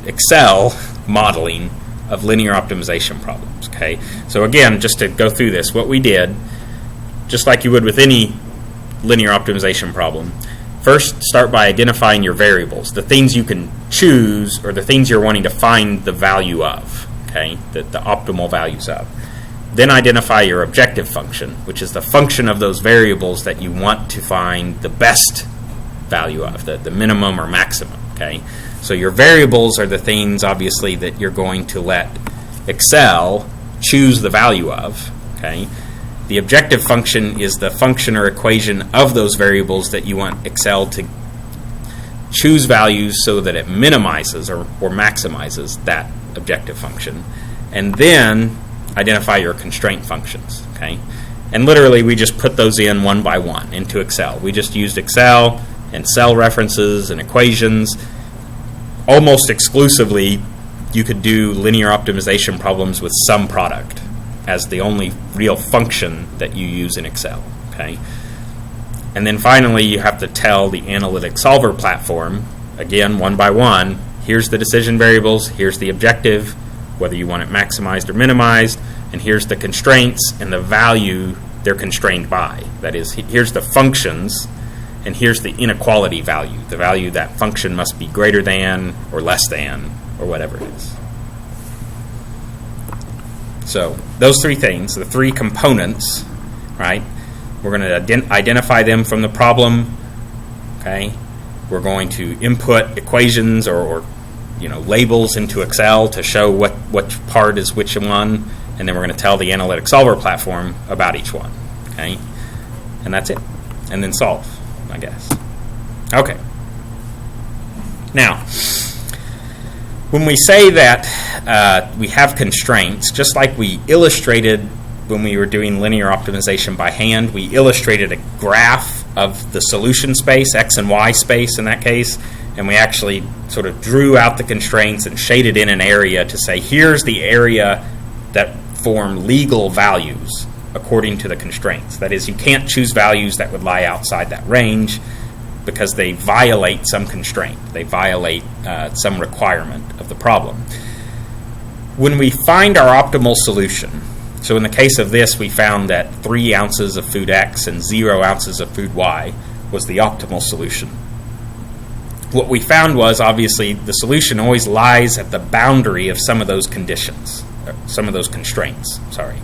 Excel modeling of linear optimization problems. Okay, so again, just to go through this, what we did, just like you would with any linear optimization problem, first start by identifying your variables, the things you can choose or the things you're wanting to find the value of, okay, the optimal values of. Then identify your objective function, which is the function of those variables that you want to find the best value of, the minimum or maximum. Okay, so your variables are the things, obviously, that you're going to let Excel choose the value of. Okay, the objective function is the function or equation of those variables that you want Excel to choose values so that it minimizes or maximizes that objective function, and then identify your constraint functions. Okay, and literally we just put those in one by one into Excel. We just used Excel and cell references and equations. Almost exclusively, you could do linear optimization problems with sum product as the only real function that you use in Excel. Okay, and then finally you have to tell the analytic solver platform, again one by one, here's the decision variables, here's the objective, whether you want it maximized or minimized, and here's the constraints and the value they're constrained by. That is, here's the functions, and here's the inequality value, the value that function must be greater than or less than or whatever it is. So those three things, the three components, right? We're going to identify them from the problem. Okay, we're going to input equations or labels into Excel to show which part is which one, and then we're going to tell the analytic solver platform about each one. Okay, and that's it, and then solve, I guess. Okay. Now, when we say that we have constraints, just like we illustrated when we were doing linear optimization by hand, we illustrated a graph of the solution space, X and Y space in that case, and we actually sort of drew out the constraints and shaded in an area to say, here's the area that form legal values according to the constraints. That is, you can't choose values that would lie outside that range because they violate some constraint. They violate some requirement of the problem. When we find our optimal solution, so in the case of this, we found that 3 ounces of food X and 0 ounces of food Y was the optimal solution. What we found was, obviously, the solution always lies at the boundary of some of those conditions, some of those constraints, sorry.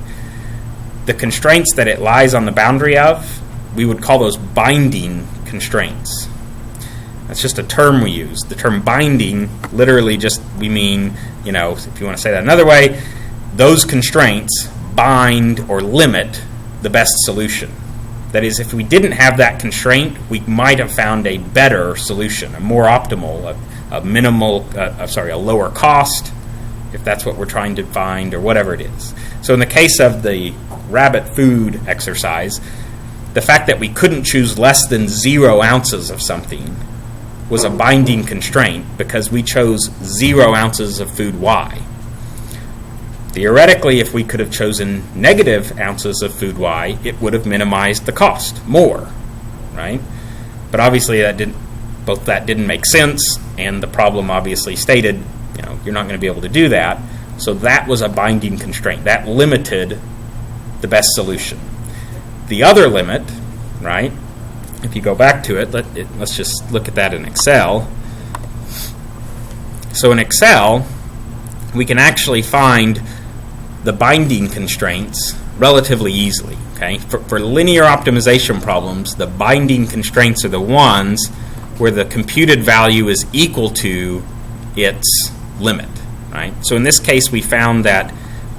The constraints that it lies on the boundary of, we would call those binding constraints. That's just a term we use. The term binding, literally just, we mean, if you want to say that another way, those constraints bind or limit the best solution. That is, if we didn't have that constraint, we might have found a better solution, a more optimal, a lower cost, if that's what we're trying to find, or whatever it is. So in the case of the rabbit food exercise, the fact that we couldn't choose less than 0 ounces of something was a binding constraint because we chose 0 ounces of food Y. Theoretically, if we could have chosen negative ounces of food Y, it would have minimized the cost more, right? But obviously that didn't make sense, and the problem obviously stated, you're not going to be able to do that. So that was a binding constraint. That limited the best solution. The other limit, right? If you go back to it, let's just look at that in Excel. So in Excel, we can actually find the binding constraints relatively easily. Okay, for linear optimization problems, the binding constraints are the ones where the computed value is equal to its limit. Right. So in this case, we found that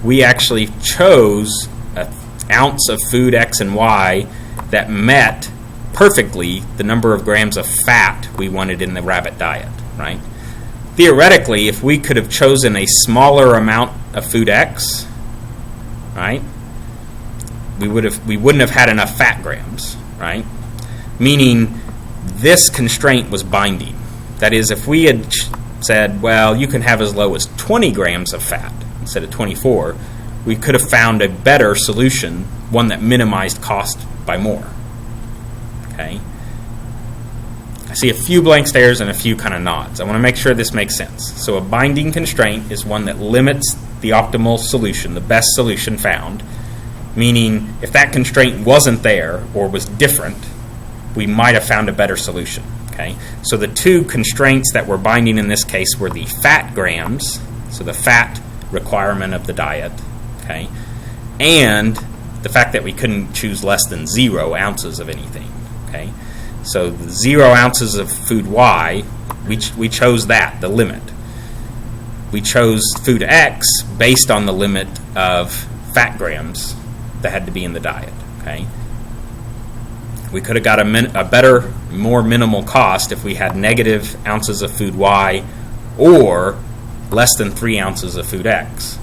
we actually chose an ounce of food X and Y that met perfectly the number of grams of fat we wanted in the rabbit diet. Right. Theoretically, if we could have chosen a smaller amount of food X, right, we wouldn't have had enough fat grams, right? Meaning this constraint was binding. That is, if we had said, well, you can have as low as 20 grams of fat instead of 24, we could have found a better solution, one that minimized cost by more. Okay? I see a few blank stares and a few kind of nods. I want to make sure this makes sense. So a binding constraint is one that limits the optimal solution, the best solution found, meaning if that constraint wasn't there or was different, we might have found a better solution. Okay? So the two constraints that were binding in this case were the fat grams, so the fat requirement of the diet, okay, and the fact that we couldn't choose less than 0 ounces of anything. Okay? So 0 ounces of food Y We chose that, the limit. We chose food X based on the limit of fat grams that had to be in the diet. Okay. We could have got a better, more minimal cost if we had negative ounces of food Y or less than 3 ounces of food X.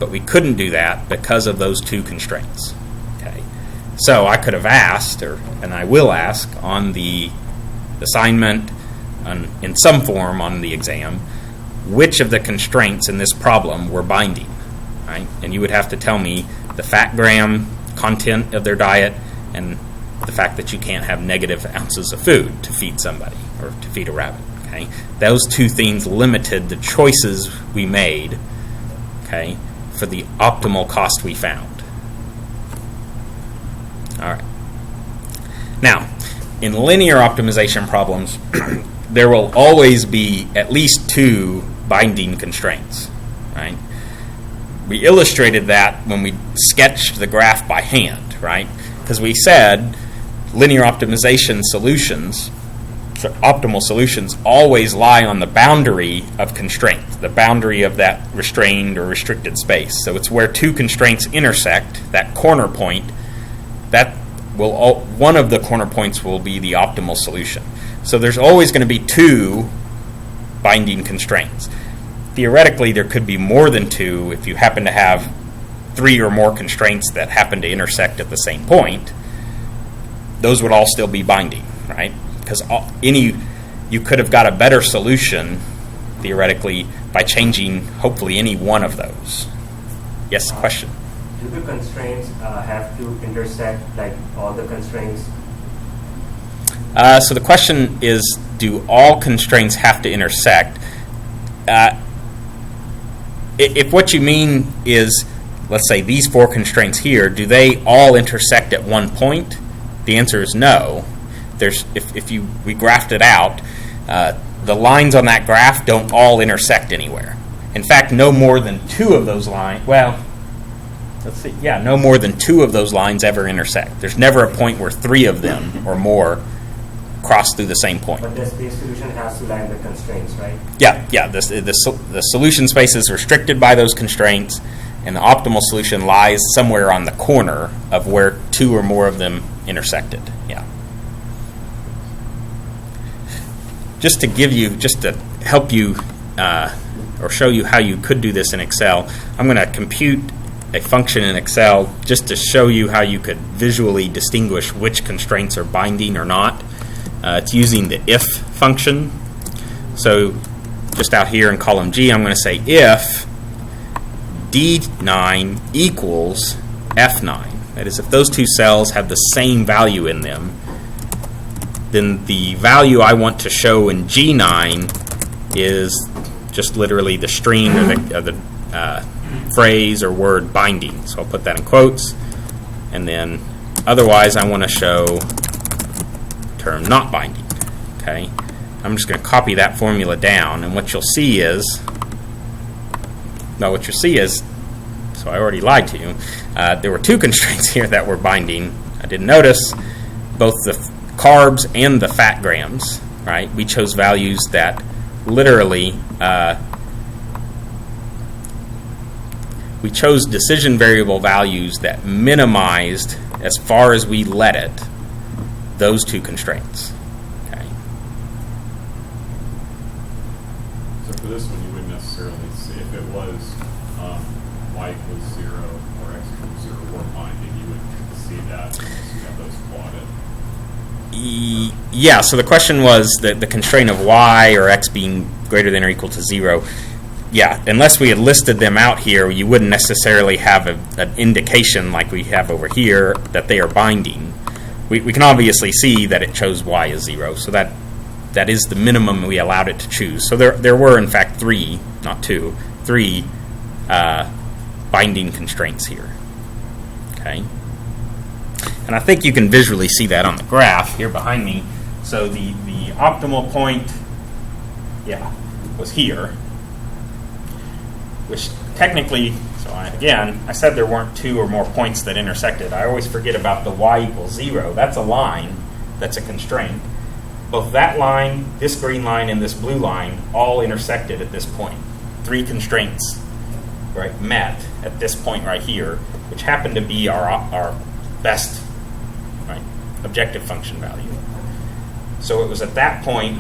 But we couldn't do that because of those two constraints. Okay. So I could have asked, and I will ask on the assignment, in some form on the exam, which of the constraints in this problem were binding, right? And you would have to tell me the fat gram content of their diet and the fact that you can't have negative ounces of food to feed somebody or to feed a rabbit. Okay, those two things limited the choices we made. Okay, for the optimal cost we found. All right. Now, in linear optimization problems, there will always be at least 2 binding constraints, right? We illustrated that when we sketched the graph by hand, right? Because we said linear optimization solutions, so optimal solutions, always lie on the boundary of constraint, the boundary of that restrained or restricted space. So it's where 2 constraints intersect, that corner point, that will one of the corner points will be the optimal solution. So there's always going to be 2 binding constraints. Theoretically, there could be more than 2 if you happen to have 3 or more constraints that happen to intersect at the same point. Those would all still be binding, right? Because you could have got a better solution, theoretically, by changing, hopefully, any one of those. Yes, question? Do the constraints have to intersect, like all the constraints? So the question is, do all constraints have to intersect? If what you mean is, let's say, these 4 constraints here, do they all intersect at one point? The answer is no. If we graphed it out, the lines on that graph don't all intersect anywhere. In fact, no more than 2 of those lines, no more than 2 of those lines ever intersect. There's never a point where 3 of them or more cross through the same point. But the space solution has to lie in the constraints, right? Yeah. The solution space is restricted by those constraints, and the optimal solution lies somewhere on the corner of where 2 or more of them intersected. Yeah. Just to help you or show you how you could do this in Excel, I'm going to compute a function in Excel just to show you how you could visually distinguish which constraints are binding or not. It's using the if function. So just out here in column G, I'm going to say if D9 equals F9. That is, if those 2 cells have the same value in them, then the value I want to show in G9 is just literally the string or the phrase or word binding. So I'll put that in quotes. And then otherwise I want to show term not binding. Okay, I'm just going to copy that formula down, and what you'll see is, so I already lied to you, there were 2 constraints here that were binding. I didn't notice both the carbs and the fat grams, right? We chose values that literally, we chose decision variable values that minimized, as far as we let it, those 2 constraints. Okay. So for this one, you wouldn't necessarily see if it was y equals 0 or x equals 0 or binding, you wouldn't see that unless you have those plotted. Yeah, so the question was the constraint of y or x being greater than or equal to 0. Yeah, unless we had listed them out here, you wouldn't necessarily have an indication like we have over here that they are binding. We can obviously see that it chose y as 0, so that is the minimum we allowed it to choose. So there were, in fact, 3, not 2, 3 binding constraints here. Okay, and I think you can visually see that on the graph here behind me. So the optimal point, was here, which technically, I said there weren't 2 or more points that intersected. I always forget about the y equals 0. That's a line. That's a constraint. both that line, this green line, and this blue line all intersected at this point. 3 constraints, right, met at this point right here, which happened to be our best, right, objective function value. So it was at that point,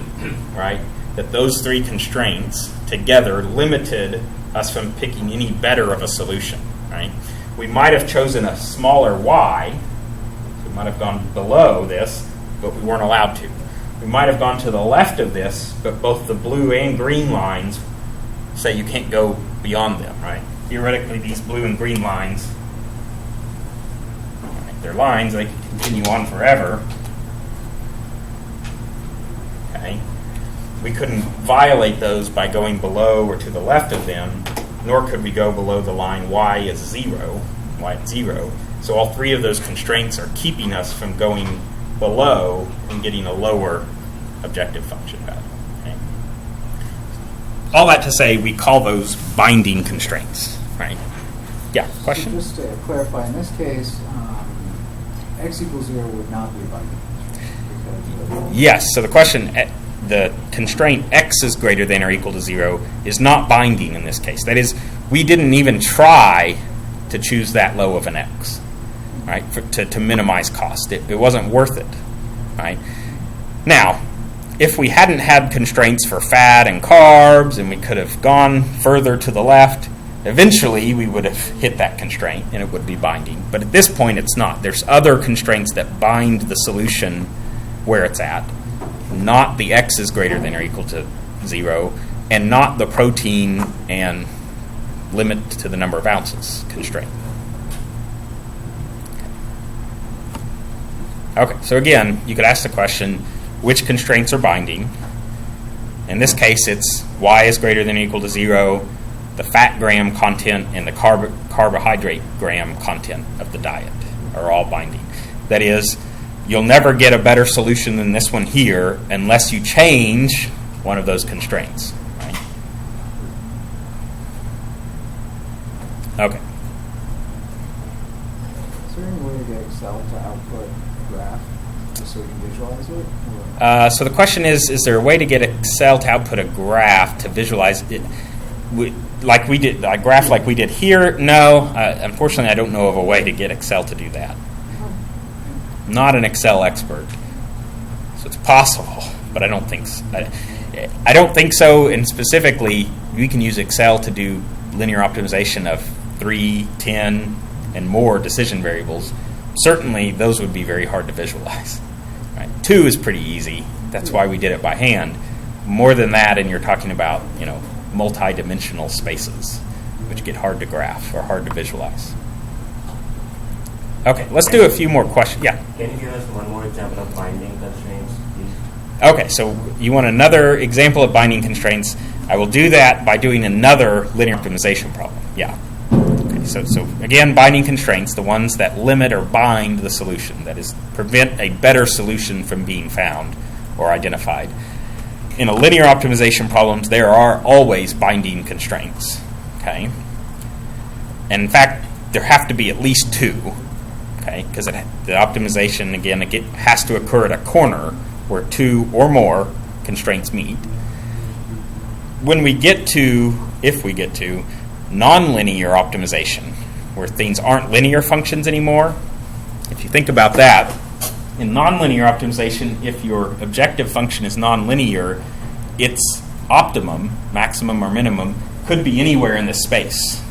right, that those 3 constraints together limited us from picking any better of a solution, right? We might have chosen a smaller y, so we might have gone below this, but we weren't allowed to. We might have gone to the left of this, but both the blue and green lines say you can't go beyond them, right? Theoretically, these blue and green lines, right, they're lines, they can continue on forever. Okay? We couldn't violate those by going below or to the left of them, nor could we go below the line y is 0, y at 0. So all 3 of those constraints are keeping us from going below and getting a lower objective function value. Okay? All that to say, we call those binding constraints, right? Yeah, question? So just to clarify, in this case, x equals 0 would not be a binding constraint. Yes, so the question, the constraint x is greater than or equal to 0 is not binding in this case. That is, we didn't even try to choose that low of an x, right, to minimize cost. It wasn't worth it, right? Now, if we hadn't had constraints for fat and carbs and we could have gone further to the left, eventually we would have hit that constraint and it would be binding. But at this point, it's not. There's other constraints that bind the solution where it's at, not the x is greater than or equal to 0, and not the protein and limit to the number of ounces constraint. Okay, so again, you could ask the question, which constraints are binding? In this case, it's y is greater than or equal to 0, the fat gram content and the carbohydrate gram content of the diet are all binding. That is, you'll never get a better solution than this one here unless you change one of those constraints. Right? Okay. Is there any way to get Excel to output a graph just so we can visualize it? So the question is there a way to get Excel to output a graph to visualize it? Like we did, a graph like we did here? No. Unfortunately, I don't know of a way to get Excel to do that. Not an Excel expert, so it's possible, but I don't think so. I don't think so. And specifically, we can use Excel to do linear optimization of 3, 10, and more decision variables. Certainly, those would be very hard to visualize. Right? 2 is pretty easy. That's why we did it by hand. More than that, and you're talking about multi-dimensional spaces, which get hard to graph or hard to visualize. Okay, let's do a few more questions. Yeah. Can you give us one more example of binding constraints, please? Okay, so you want another example of binding constraints. I will do that by doing another linear optimization problem. Yeah. Okay, so again, binding constraints, the ones that limit or bind the solution, that is, prevent a better solution from being found or identified. In a linear optimization problems, there are always binding constraints. Okay? And in fact, there have to be at least 2. Okay, because the optimization, again, it has to occur at a corner where 2 or more constraints meet. When we get to, if we get to, nonlinear optimization, where things aren't linear functions anymore, if you think about that, in nonlinear optimization, if your objective function is nonlinear, its optimum, maximum or minimum, could be anywhere in this space.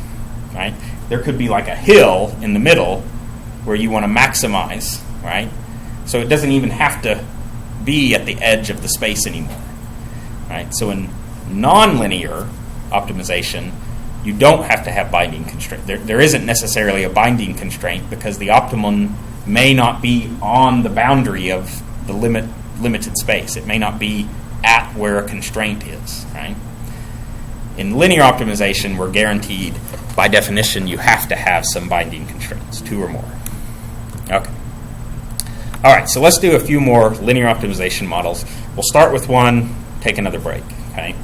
Right? There could be like a hill in the middle where you want to maximize, right? So it doesn't even have to be at the edge of the space anymore, right? So in nonlinear optimization, you don't have to have binding constraint. There isn't necessarily a binding constraint because the optimum may not be on the boundary of the limited space. It may not be at where a constraint is, right? In linear optimization, we're guaranteed, by definition, you have to have some binding constraints, 2 or more. Okay. All right, so let's do a few more linear optimization models. We'll start with one, take another break. Okay.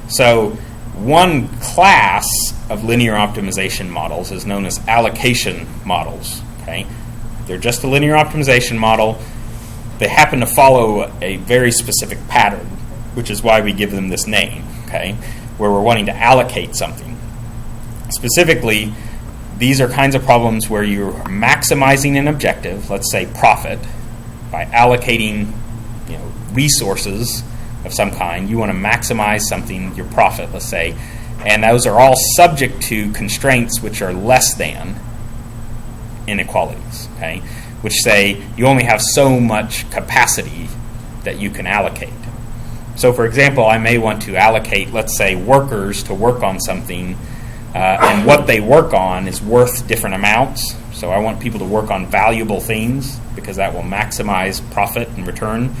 So one class of linear optimization models is known as allocation models. Okay. They're just a linear optimization model. they happen to follow a very specific pattern, which is why we give them this name, okay, where we're wanting to allocate something. Specifically, these are kinds of problems where you're maximizing an objective, let's say profit, by allocating resources of some kind. You want to maximize something, your profit, let's say, and those are all subject to constraints which are less than inequalities, okay, which say you only have so much capacity that you can allocate. So, for example, I may want to allocate, let's say, workers to work on something, and what they work on is worth different amounts. So I want people to work on valuable things because that will maximize profit and return.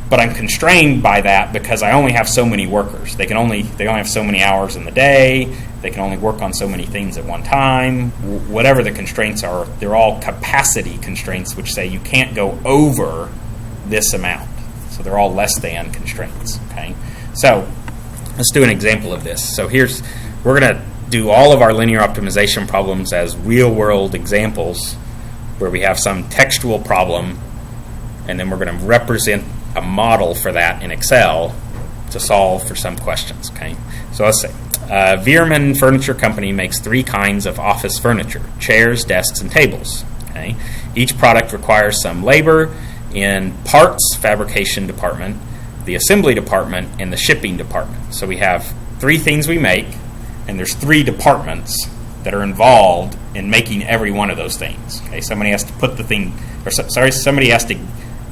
But I'm constrained by that because I only have so many workers. They only have so many hours in the day. They can only work on so many things at one time. Whatever the constraints are, they're all capacity constraints, which say you can't go over this amount. So they're all less than constraints. Okay. So let's do an example of this. So we're going to do all of our linear optimization problems as real-world examples where we have some textual problem, and then we're going to represent a model for that in Excel to solve for some questions. Okay, so let's say Veerman Furniture Company makes 3 kinds of office furniture: chairs, desks, and tables. Okay, each product requires some labor in parts fabrication department, the assembly department, and the shipping department. So we have 3 things we make, and there's 3 departments that are involved in making every one of those things. Okay, somebody has to put the thing, somebody has to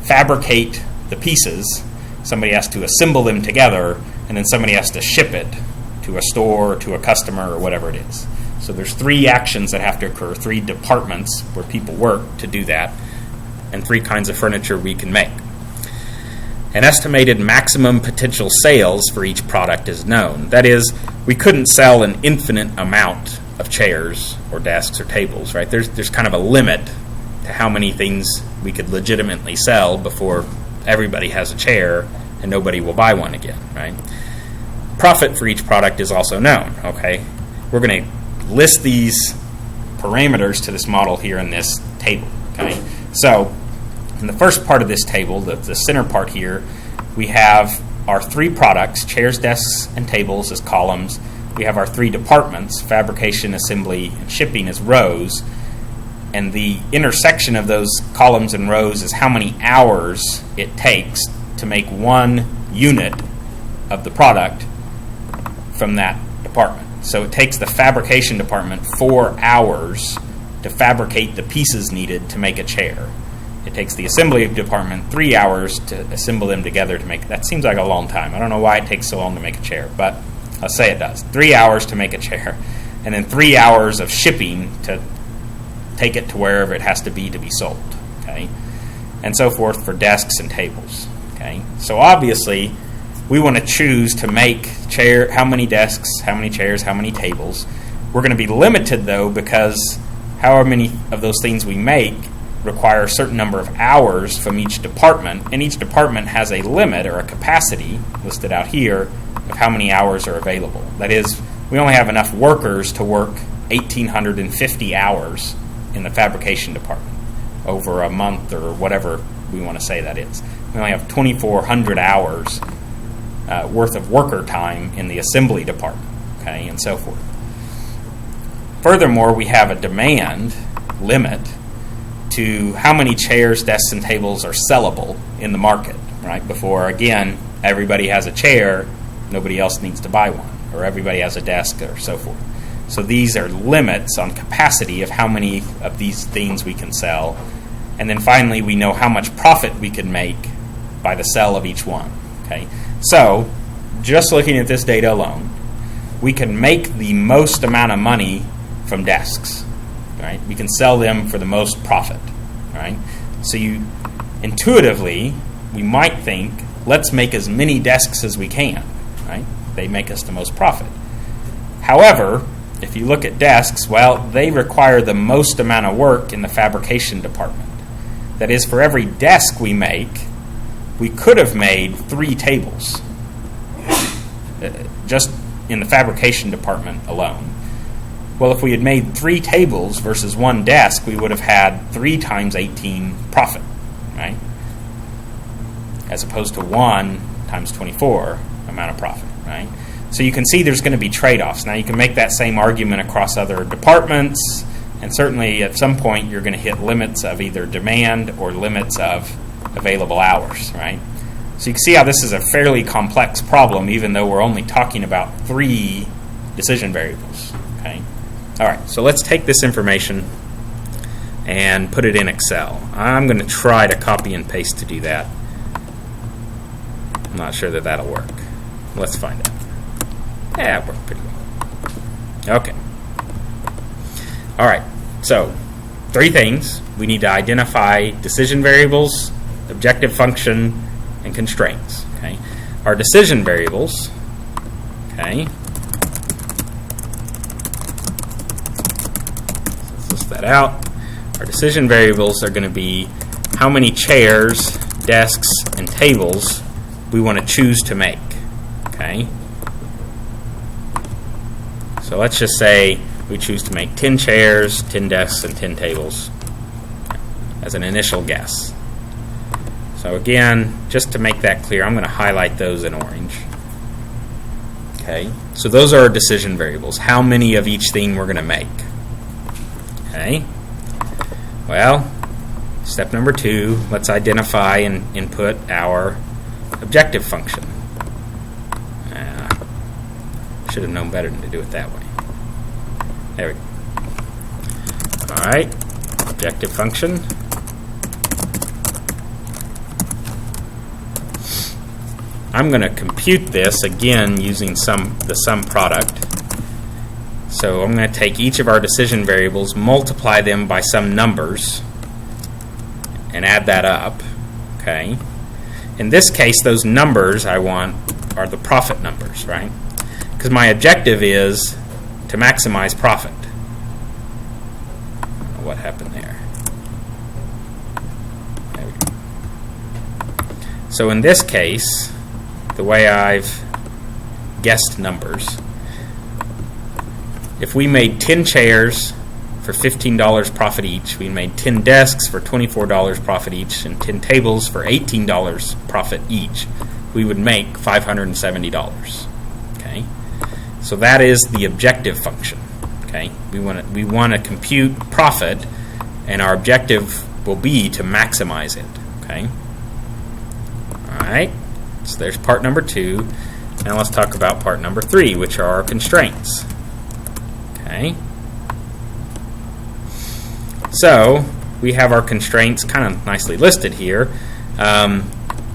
fabricate the pieces, somebody has to assemble them together, and then somebody has to ship it to a store, or to a customer, or whatever it is. So there's 3 actions that have to occur, 3 departments where people work to do that, and 3 kinds of furniture we can make. An estimated maximum potential sales for each product is known. That is, we couldn't sell an infinite amount of chairs or desks or tables, right? There's kind of a limit to how many things we could legitimately sell before everybody has a chair and nobody will buy one again, right? Profit for each product is also known, okay? We're going to list these parameters to this model here in this table, okay? So in the first part of this table, the center part here, we have our 3 products, chairs, desks, and tables as columns. We have our 3 departments, fabrication, assembly, and shipping as rows. And the intersection of those columns and rows is how many hours it takes to make one unit of the product from that department. So it takes the fabrication department 4 hours to fabricate the pieces needed to make a chair. It takes the assembly department 3 hours to assemble them together to make. That seems like a long time. I don't know why it takes so long to make a chair, but I'll say it does. 3 hours to make a chair, and then 3 hours of shipping to take it to wherever it has to be sold. Okay, and so forth for desks and tables. Okay, so obviously we want to choose to make how many desks, how many chairs, how many tables. We're going to be limited though because however many of those things we make require a certain number of hours from each department, and each department has a limit or a capacity listed out here of how many hours are available. That is, we only have enough workers to work 1,850 hours in the fabrication department over a month or whatever we want to say that is. We only have 2,400 hours worth of worker time in the assembly department, okay, and so forth. Furthermore, we have a demand limit to how many chairs, desks, and tables are sellable in the market, right? Before, again, everybody has a chair, nobody else needs to buy one, or everybody has a desk, or so forth. So these are limits on capacity of how many of these things we can sell. And then finally, we know how much profit we can make by the sale of each one, okay? So, just looking at this data alone, we can make the most amount of money from desks. Right? We can sell them for the most profit, right? So intuitively, we might think, let's make as many desks as we can, right? They make us the most profit. However, if you look at desks, well, they require the most amount of work in the fabrication department. That is, for every desk we make, we could have made 3 tables, just in the fabrication department alone. Well, if we had made 3 tables versus 1 desk, we would have had 3 times 18 profit, right? as opposed to 1 times 24 amount of profit, right? So you can see there's going to be trade-offs. Now you can make that same argument across other departments, and certainly at some point you're going to hit limits of either demand or limits of available hours, right? So you can see how this is a fairly complex problem, even though we're only talking about 3 decision variables, okay? All right, so let's take this information and put it in Excel. I'm going to try to copy and paste to do that. I'm not sure that that'll work. Let's find out. Yeah, it worked pretty well. Okay. All right, so 3 things. We need to identify decision variables, objective function, and constraints. Okay. Our decision variables, okay. Let's list that out. Our decision variables are going to be how many chairs, desks, and tables we want to choose to make. Okay. So let's just say we choose to make 10 chairs, 10 desks, and 10 tables as an initial guess. So again, just to make that clear, I'm going to highlight those in orange. Okay, so those are our decision variables, how many of each thing we're going to make. Okay, well, step number 2, let's identify and input our objective function. Should have known better than to do it that way. There we go. All right, objective function. I'm going to compute this again using the sum product. So I'm going to take each of our decision variables, multiply them by some numbers, and add that up. Okay. In this case, those numbers I want are the profit numbers, right? Because my objective is to maximize profit. I don't know what happened there. There we go. So in this case, the way I've guessed numbers, if we made 10 chairs for $15 profit each, we made 10 desks for $24 profit each, and 10 tables for $18 profit each, we would make $570. Okay, so that is the objective function. Okay, we want to compute profit, and our objective will be to maximize it. Okay, all right. So there's part number 2. Now let's talk about part number 3, which are our constraints. Okay. So we have our constraints kind of nicely listed here.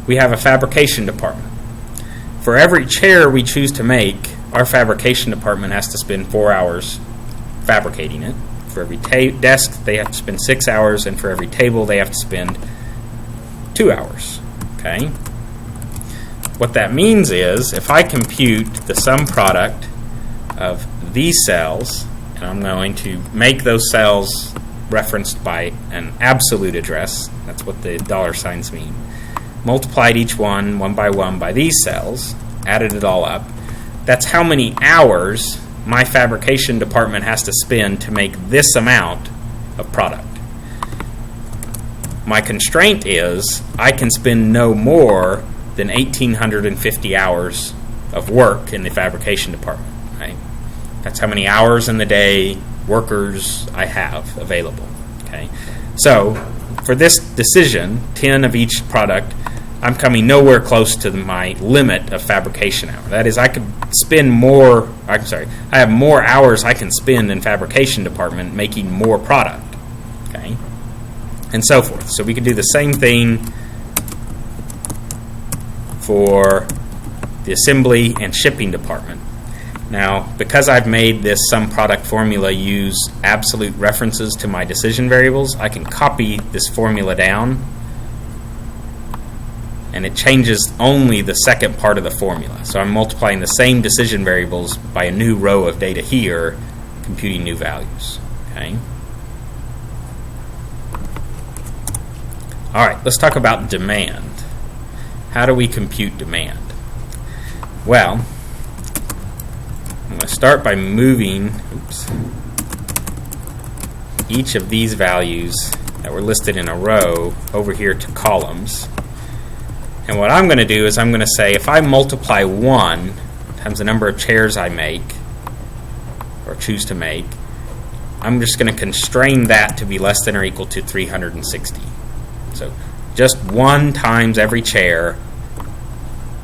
We have a fabrication department. For every chair we choose to make, our fabrication department has to spend 4 hours fabricating it. For every desk, they have to spend 6 hours, and for every table, they have to spend 2 hours. Okay. What that means is, if I compute the sum product of these cells, and I'm going to make those cells referenced by an absolute address, that's what the $signs mean, multiplied each one by one by these cells, added it all up, that's how many hours my fabrication department has to spend to make this amount of product. My constraint is I can spend no more than 1,850 hours of work in the fabrication department. Right? That's how many hours in the day, workers I have available. Okay, so for this decision, 10 of each product, I'm coming nowhere close to my limit of fabrication hour. That is, I could spend more. I have more hours I can spend in fabrication department making more product. Okay, and so forth. So we could do the same thing for the assembly and shipping department. Now, because I've made this sum product formula use absolute references to my decision variables, I can copy this formula down, and it changes only the second part of the formula. So I'm multiplying the same decision variables by a new row of data here, computing new values. Okay. All right, let's talk about demand. How do we compute demand? Well, I'm going to start by moving each of these values that were listed in a row over here to columns. And what I'm going to do is I'm going to say if I multiply 1 times the number of chairs I make, or choose to make, I'm just going to constrain that to be less than or equal to 360. So just 1 times every chair,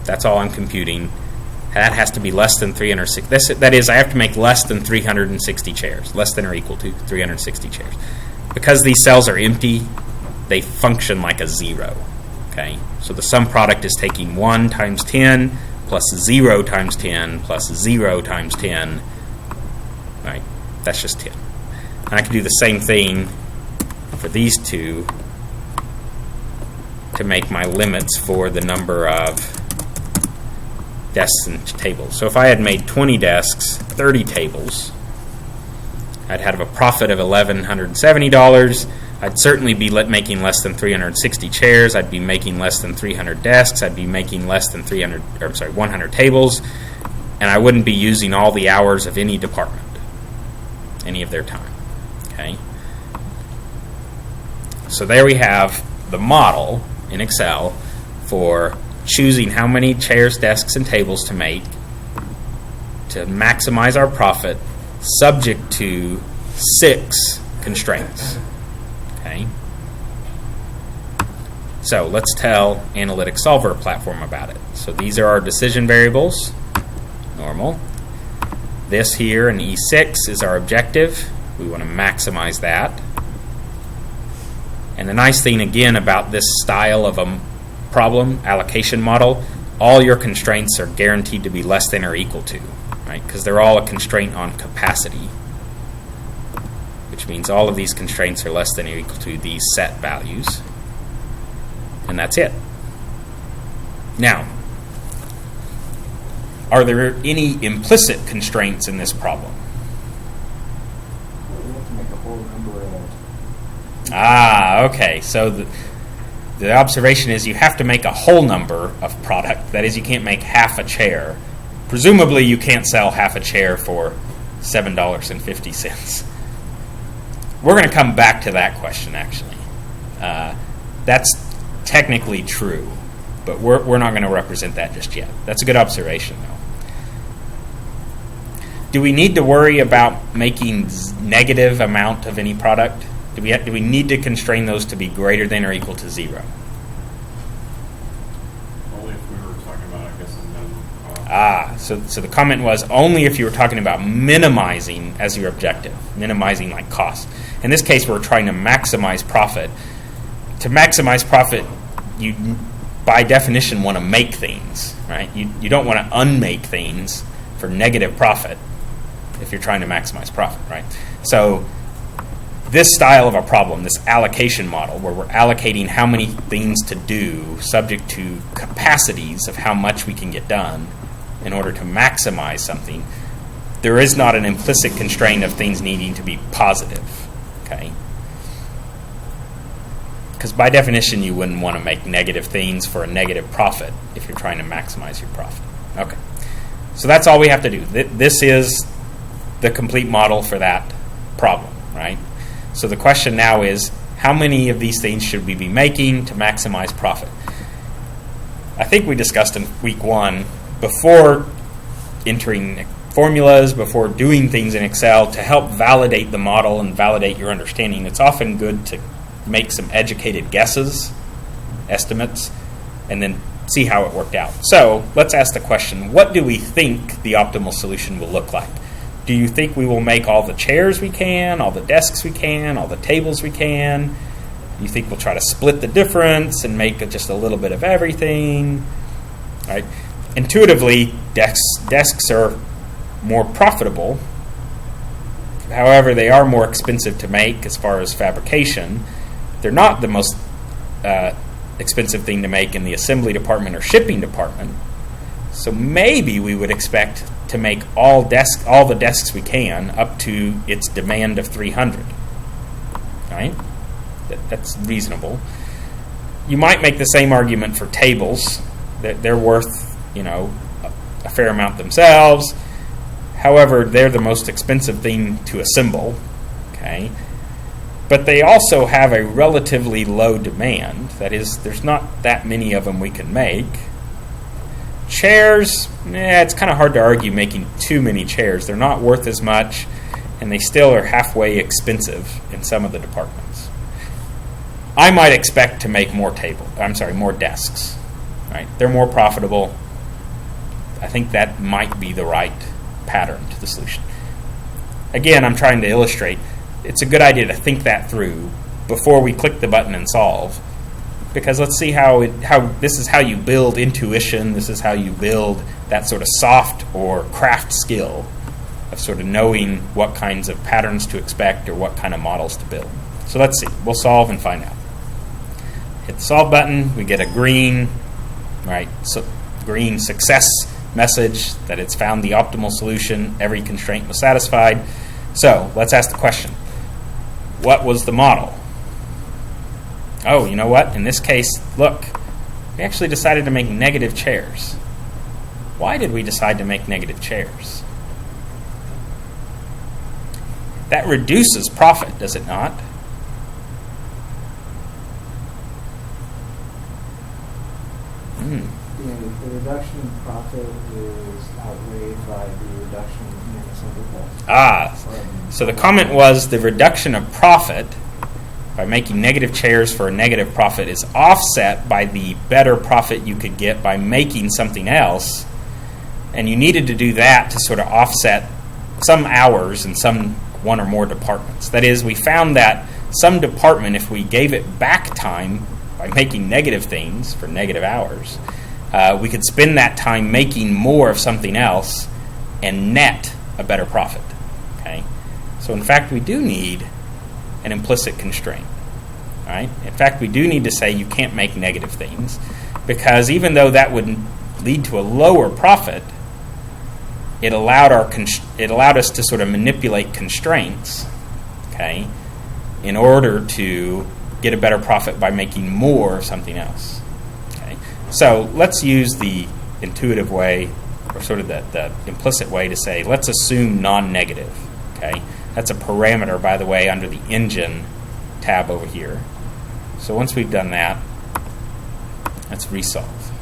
that's all I'm computing. That has to be less than 360. That is, I have to make less than 360 chairs, less than or equal to 360 chairs. Because these cells are empty, they function like a 0. Okay? So the sum product is taking 1 times 10 plus 0 times 10 plus 0 times 10. Right? That's just 10. And I can do the same thing for these two to make my limits for the number of desks and tables. So if I had made 20 desks, 30 tables, I'd have a profit of $1,170. I'd certainly be making less than 360 chairs. I'd be making less than 300 desks. I'd be making less than 100 tables. And I wouldn't be using all the hours of any department, any of their time. Okay? So there we have the model in Excel for choosing how many chairs, desks, and tables to make to maximize our profit subject to 6 constraints. Okay? So let's tell Analytics Solver platform about it. So these are our decision variables, normal. This here in E6 is our objective. We want to maximize that. And the nice thing again about this style of a problem allocation model, all your constraints are guaranteed to be less than or equal to, right? Because they're all a constraint on capacity, which means all of these constraints are less than or equal to these set values. And that's it. Now, are there any implicit constraints in this problem? We have to make a whole number of... Okay. So the observation is you have to make a whole number of product. That is, you can't make half a chair. Presumably, you can't sell half a chair for $7.50. We're going to come back to that question, actually. That's technically true, but we're not going to represent that just yet. That's a good observation, though. Do we need to worry about making negative amount of any product? Do we need to constrain those to be greater than or equal to 0? Only if we were talking about, I guess, a minimum cost. So the comment was only if you were talking about minimizing as your objective, minimizing like cost. In this case, we're trying to maximize profit. To maximize profit, you, by definition, want to make things, right? You don't want to unmake things for negative profit if you're trying to maximize profit, right? So this style of a problem, this allocation model, where we're allocating how many things to do subject to capacities of how much we can get done in order to maximize something, there is not an implicit constraint of things needing to be positive, okay? Because by definition, you wouldn't want to make negative things for a negative profit if you're trying to maximize your profit. Okay, so that's all we have to do. This is the complete model for that problem, right? So the question now is, how many of these things should we be making to maximize profit? I think we discussed in week 1, before entering formulas, before doing things in Excel, to help validate the model and validate your understanding, it's often good to make some educated guesses, estimates, and then see how it worked out. So let's ask the question, what do we think the optimal solution will look like? Do you think we will make all the chairs we can, all the desks we can, all the tables we can? Do you think we'll try to split the difference and make just a little bit of everything? Right? Intuitively, desks are more profitable. However, they are more expensive to make as far as fabrication. They're not the most expensive thing to make in the assembly department or shipping department. So maybe we would expect to make all the desks we can up to its demand of 300. Right? That's reasonable. You might make the same argument for tables. That they're worth, a fair amount themselves. However, they're the most expensive thing to assemble. Okay? but they also have a relatively low demand. That is, there's not that many of them we can make. Chairs, it's kind of hard to argue making too many chairs. They're not worth as much, and they still are halfway expensive in some of the departments. I might expect to make more desks. Right? They're more profitable. I think that might be the right pattern to the solution. Again, I'm trying to illustrate. It's a good idea to think that through before we click the button and solve, because let's see how this is how you build intuition. This is how you build that sort of soft or craft skill of sort of knowing what kinds of patterns to expect or what kind of models to build. So let's see. We'll solve and find out. Hit the solve button. We get a green, green success message that it's found the optimal solution. Every constraint was satisfied. So let's ask the question. What was the model? Oh, you know what? In this case, look, we actually decided to make negative chairs. Why did we decide to make negative chairs? That reduces profit, does it not? The reduction in profit is outweighed by the reduction in assembly cost. So the comment was the reduction of profit by making negative chairs for a negative profit is offset by the better profit you could get by making something else, and you needed to do that to sort of offset some hours in some one or more departments. That is, we found that some department, if we gave it back time by making negative things for negative hours, we could spend that time making more of something else and net a better profit. Okay, so in fact, we do need an implicit constraint. All right? In fact, we do need to say you can't make negative things, because even though that would lead to a lower profit, it allowed us to sort of manipulate constraints, okay, in order to get a better profit by making more of something else. Okay, so let's use the intuitive way, or sort of the implicit way, to say let's assume non-negative. Okay, that's a parameter, by the way, under the engine tab over here. So once we've done that, let's resolve.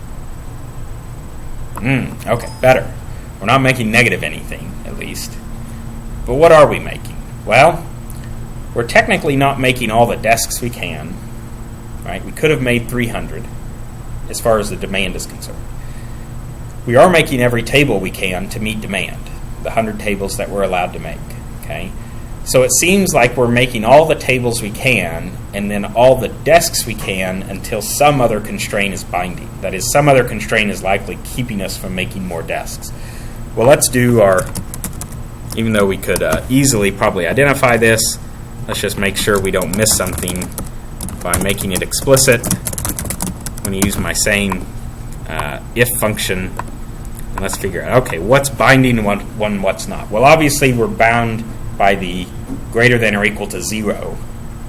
Okay, better. We're not making negative anything, at least. But what are we making? Well, we're technically not making all the desks we can. Right? We could have made 300 as far as the demand is concerned. We are making every table we can to meet demand, the 100 tables that we're allowed to make. Okay? So it seems like we're making all the tables we can and then all the desks we can until some other constraint is binding. That is, some other constraint is likely keeping us from making more desks. Well, let's do even though we could easily probably identify this, let's just make sure we don't miss something by making it explicit. I'm going to use my same if function, and let's figure out, okay, what's binding and what's not. Well, obviously we're bound by the greater than or equal to 0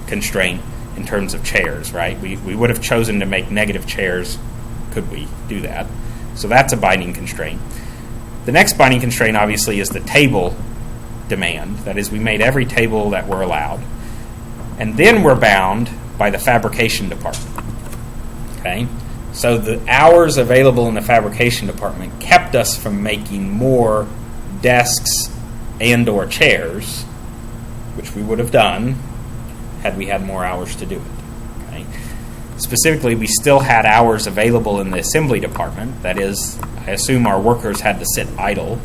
constraint in terms of chairs, right? We would have chosen to make negative chairs, could we do that? So that's a binding constraint. The next binding constraint, obviously, is the table demand. That is, we made every table that we're allowed. And then we're bound by the fabrication department. Okay? So the hours available in the fabrication department kept us from making more desks and or chairs, which we would have done had we had more hours to do it. Okay? Specifically, we still had hours available in the assembly department. That is, I assume our workers had to sit idle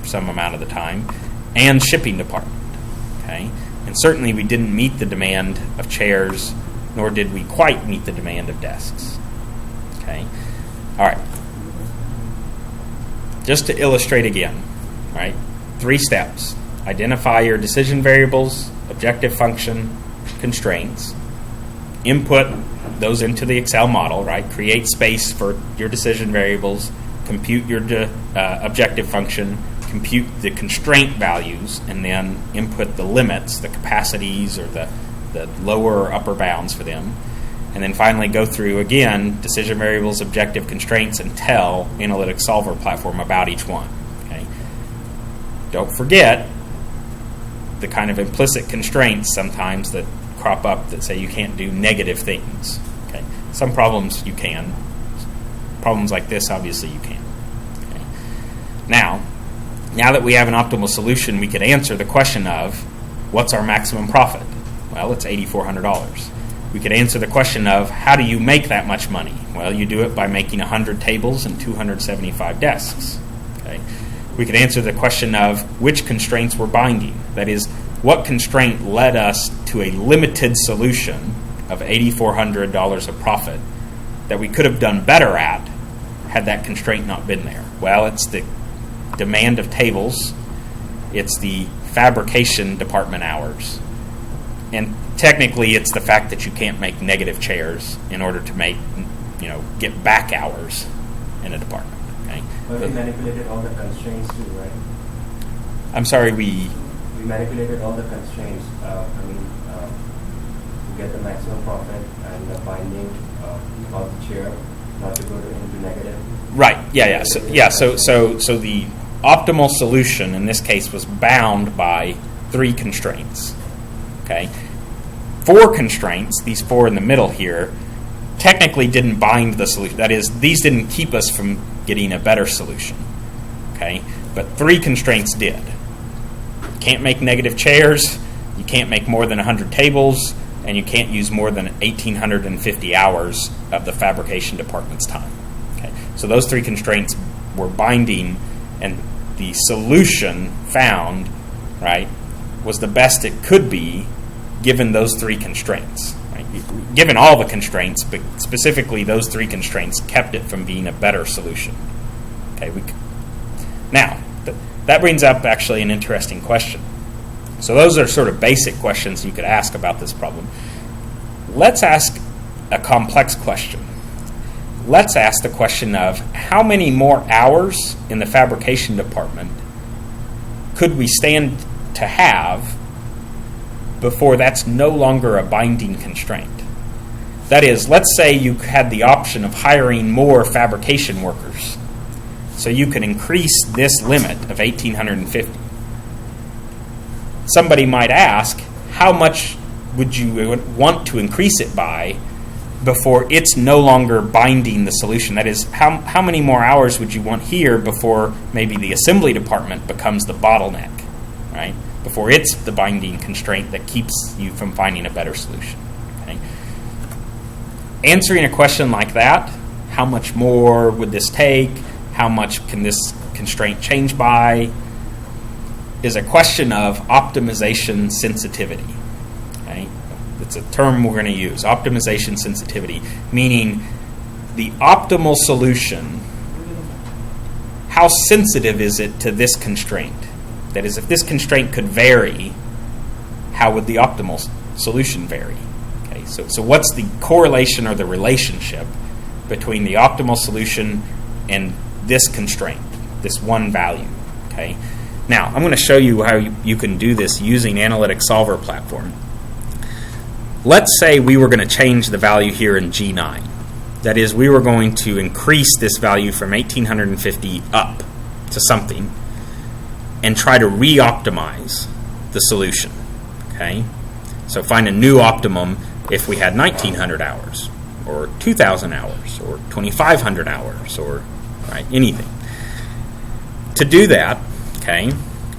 some amount of the time, and shipping department. Okay? And certainly we didn't meet the demand of chairs, nor did we quite meet the demand of desks. Okay? All right. Just to illustrate again, right? 3 steps. Identify your decision variables, objective function, constraints. Input those into the Excel model, right? Create space for your decision variables, compute your objective function, compute the constraint values, and then input the limits, the capacities or the lower or upper bounds for them. And then finally go through, again, decision variables, objective constraints, and tell Analytics Solver platform about each one. Okay? Don't forget the kind of implicit constraints sometimes that crop up that say you can't do negative things. Okay, some problems you can. Problems like this, obviously, you can. Okay. Now that we have an optimal solution, we could answer the question of what's our maximum profit? Well, it's $8,400. We could answer the question of how do you make that much money? Well, you do it by making 100 tables and 275 desks. Okay. We could answer the question of which constraints we're binding. That is, what constraint led us to a limited solution of $8,400 of profit that we could have done better at had that constraint not been there? Well, it's the demand of tables, it's the fabrication department hours, and technically it's the fact that you can't make negative chairs in order to make, get back hours in a department. Okay? But we manipulated all the constraints too, right? I'm sorry, we manipulated all the constraints. To get the maximum profit and the binding of the chair not to go into negative. Right. Yeah. So the optimal solution in this case was bound by 3 constraints. Okay. 4 constraints, these 4 in the middle here, technically didn't bind the solution. That is, these didn't keep us from getting a better solution. Okay. But 3 constraints did. You can't make negative chairs, you can't make more than 100 tables, and you can't use more than 1,850 hours of the fabrication department's time. Okay. So those 3 constraints were binding, and the solution found, right, was the best it could be given those 3 constraints. Right? Given all the constraints, but specifically those 3 constraints kept it from being a better solution. Okay. Now, that brings up actually an interesting question. So those are sort of basic questions you could ask about this problem. Let's ask a complex question. Let's ask the question of how many more hours in the fabrication department could we stand to have before that's no longer a binding constraint? That is, let's say you had the option of hiring more fabrication workers. So you could increase this limit of 1,850. Somebody might ask, how much would you want to increase it by before it's no longer binding the solution? That is, how many more hours would you want here before maybe the assembly department becomes the bottleneck, right? Before it's the binding constraint that keeps you from finding a better solution. Okay? Answering a question like that, how much more would this take? How much can this constraint change by? Is a question of optimization sensitivity. Okay? It's a term we're going to use, optimization sensitivity, meaning the optimal solution, how sensitive is it to this constraint? That is, if this constraint could vary, how would the optimal solution vary? Okay? So what's the correlation or the relationship between the optimal solution and this constraint, this one value? Okay? Now, I'm going to show you how you can do this using Analytic Solver platform. Let's say we were going to change the value here in G9. That is, we were going to increase this value from 1,850 up to something and try to re-optimize the solution. Okay? So find a new optimum if we had 1,900 hours, or 2,000 hours, or 2,500 hours, or anything. To do that, okay,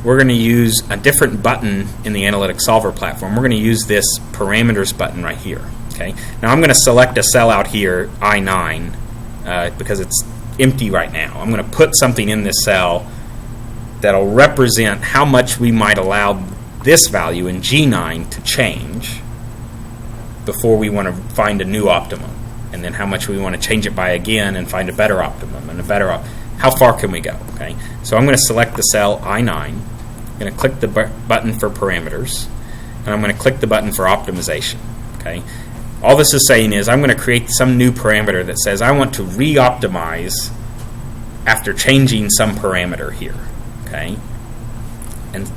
we're going to use a different button in the Analytic Solver platform. We're going to use this parameters button right here. Okay. Now I'm going to select a cell out here, I9, because it's empty right now. I'm going to put something in this cell that'll represent how much we might allow this value in G9 to change before we want to find a new optimum, and then how much we want to change it by again and find a better optimum and a better optimum. How far can we go? Okay, so I'm going to select the cell I9. I'm going to click the button for parameters, and I'm going to click the button for optimization. Okay, all this is saying is I'm going to create some new parameter that says I want to re-optimize after changing some parameter here. Okay, and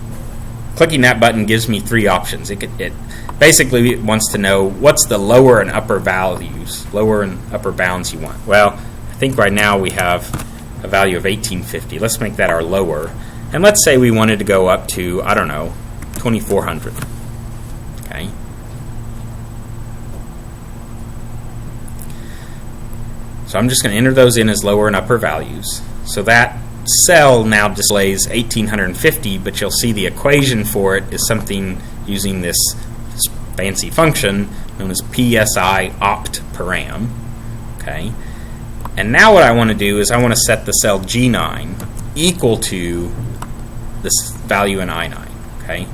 clicking that button gives me 3 options. It basically wants to know what's the lower and upper values, lower and upper bounds you want. Well, I think right now we have a value of 1,850. Let's make that our lower. And let's say we wanted to go up to, I don't know, 2,400. Okay. So I'm just going to enter those in as lower and upper values. So that cell now displays 1850, but you'll see the equation for it is something using this fancy function known as PSI opt param. Okay. And now what I want to do is I want to set the cell G9 equal to this value in I9. Okay.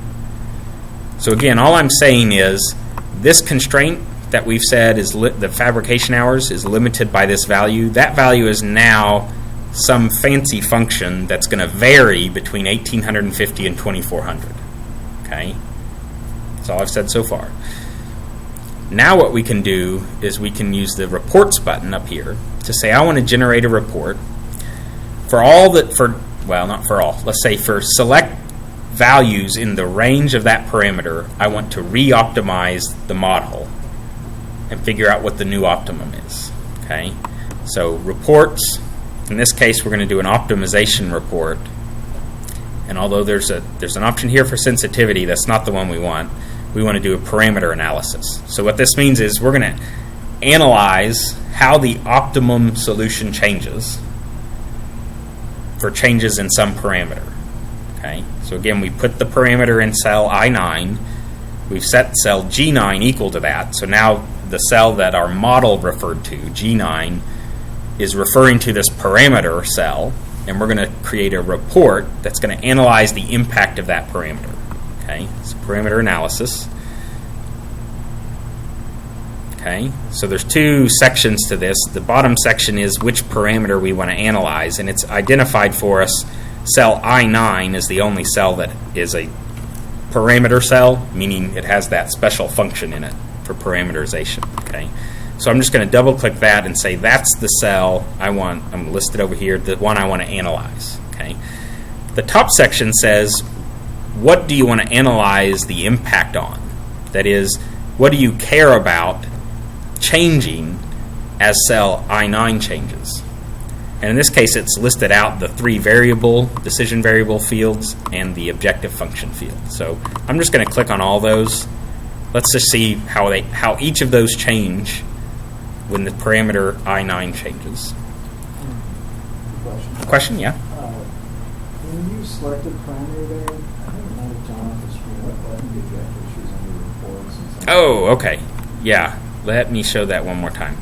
So again, all I'm saying is this constraint that we've said is the fabrication hours is limited by this value. That value is now some fancy function that's going to vary between 1850 and 2400. Okay? That's all I've said so far. Now what we can do is we can use the reports button up here to say I want to generate a report for all that, well, not for all, let's say for select values in the range of that parameter. I want to re-optimize the model and figure out what the new optimum is. Okay? So reports, in this case we're going to do an optimization report, and although there's an option here for sensitivity, that's not the one we want. We want to do a parameter analysis. So what this means is we're going to analyze how the optimum solution changes for changes in some parameter. Okay? So again, we put the parameter in cell I9. We've set cell G9 equal to that. So now the cell that our model referred to, G9, is referring to this parameter cell, and we're going to create a report that's going to analyze the impact of that parameter. Okay, so parameter analysis. Okay, so there's two sections to this. The bottom section is which parameter we want to analyze, and it's identified for us. Cell I9 is the only cell that is a parameter cell, meaning it has that special function in it for parameterization. Okay, so I'm just going to double click that and say that's the cell I want. I'm listed over here, the one I want to analyze. Okay, the top section says what do you want to analyze the impact on? That is, what do you care about changing as cell I9 changes? And in this case, it's listed out the three decision variable fields and the objective function field. So I'm just going to click on all those. Let's just see how each of those change when the parameter I9 changes. Question? Yeah? When you selected parameter there, I think it might have gone off the screen. What button did you have to choose under reports and something? Oh, okay. Yeah. Let me show that one more time.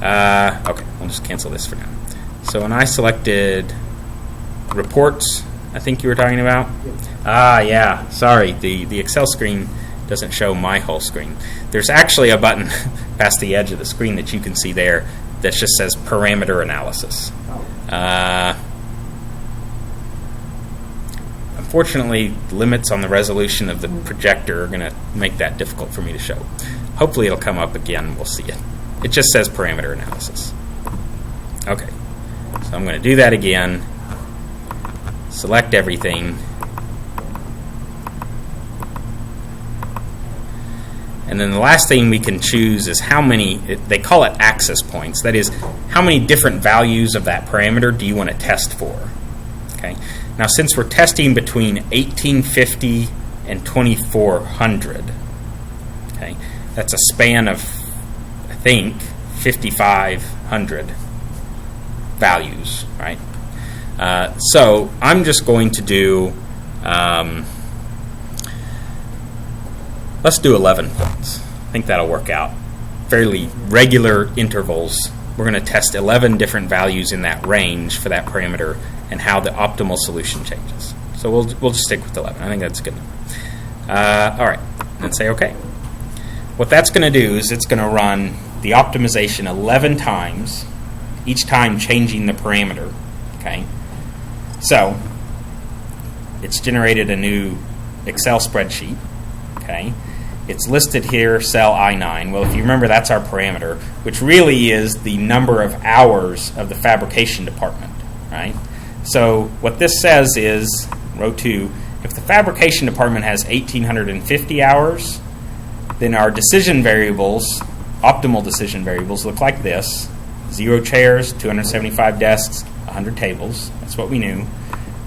Okay, we'll just cancel this for now. So when I selected reports, I think you were talking about? Yep. Yeah. Sorry, the Excel screen doesn't show my whole screen. There's actually a button past the edge of the screen that you can see there that just says parameter analysis. Oh. Unfortunately, limits on the resolution of the projector are going to make that difficult for me to show. Hopefully it'll come up again. We'll see it. It just says parameter analysis. Okay, so I'm going to do that again. Select everything. And then the last thing we can choose is how many, they call it access points. That is, how many different values of that parameter do you want to test for? Okay. Now, since we're testing between 1850 and 2400, okay, that's a span of, I think, 5,500 values, right? So I'm just going to do, let's do 11 points. I think that'll work out. Fairly regular intervals. We're going to test 11 different values in that range for that parameter and how the optimal solution changes. So we'll just stick with 11. I think that's good. All right, and say OK. What that's going to do is it's going to run the optimization 11 times, each time changing the parameter. Okay, so it's generated a new Excel spreadsheet. Okay, it's listed here, cell I9. Well, if you remember, that's our parameter, which really is the number of hours of the fabrication department, right? So what this says is, row 2, if the fabrication department has 1,850 hours, then our decision variables, optimal decision variables, look like this. 0 chairs, 275 desks, 100 tables. That's what we knew.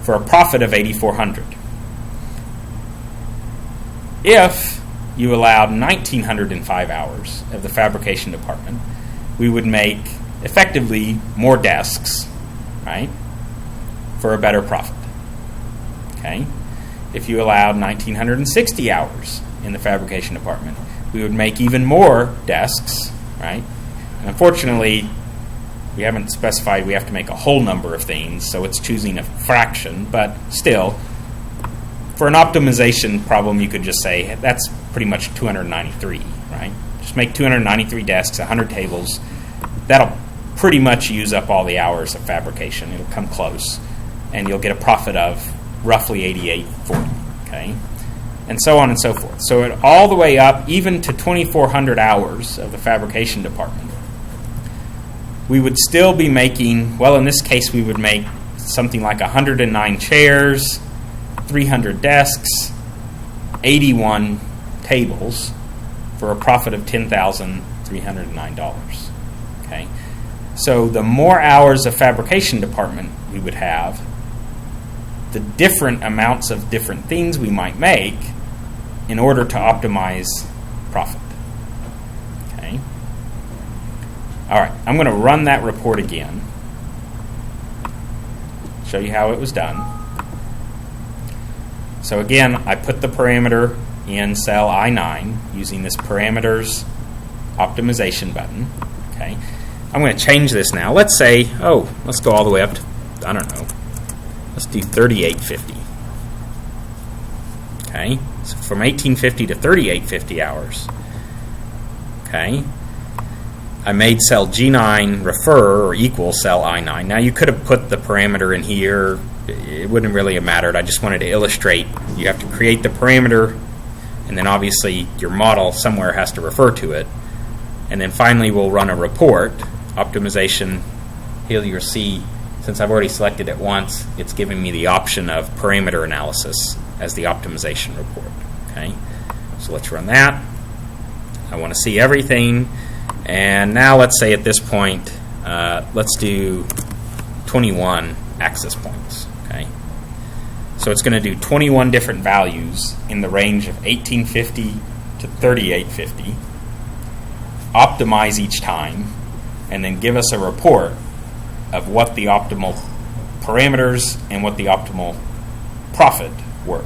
For a profit of 8,400. If you allowed 1,905 hours of the fabrication department, we would make effectively more desks, right, for a better profit. Okay? If you allowed 1,960 hours in the fabrication department, we would make even more desks, right? And unfortunately, we haven't specified we have to make a whole number of things, so it's choosing a fraction, but still, for an optimization problem, you could just say that's pretty much 293, right? Just make 293 desks, 100 tables. That'll pretty much use up all the hours of fabrication. It'll come close, and you'll get a profit of roughly 88.40, okay? And so on and so forth. So it all the way up, even to 2,400 hours of the fabrication department, we would still be making, well, in this case, we would make something like 109 chairs, 300 desks, 81 tables for a profit of $10,309. Okay? So the more hours of fabrication department we would have, the different amounts of different things we might make in order to optimize profit. Okay? All right, I'm going to run that report again, show you how it was done. So again, I put the parameter in cell I9 using this parameters optimization button. Okay, I'm going to change this now. Let's say, let's go all the way up to, I don't know, let's do 3850. Okay, so from 1850 to 3850 hours. Okay, I made cell G9 refer or equal cell I9. Now you could have put the parameter in here. It wouldn't really have mattered. I just wanted to illustrate you have to create the parameter, and then obviously your model somewhere has to refer to it. And then finally we'll run a report, optimization. Here you'll see, since I've already selected it once, it's giving me the option of parameter analysis as the optimization report. Okay, so let's run that. I want to see everything. And now let's say at this point, let's do 21 access points. Okay, so it's going to do 21 different values in the range of 1850 to 3850, optimize each time, and then give us a report of what the optimal parameters and what the optimal profit were.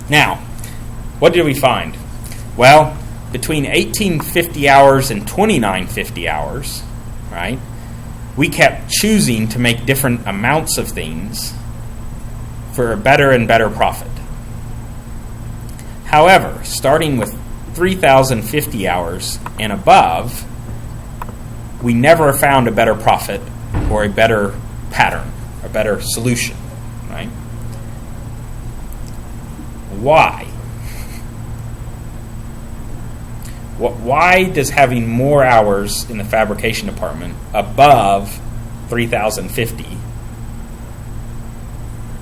Now, what did we find? Well, between 1850 hours and 2950 hours, right, we kept choosing to make different amounts of things for a better and better profit. However, starting with 3050 hours and above, we never found a better profit or a better pattern, a better solution, right? Why? Why does having more hours in the fabrication department above 3050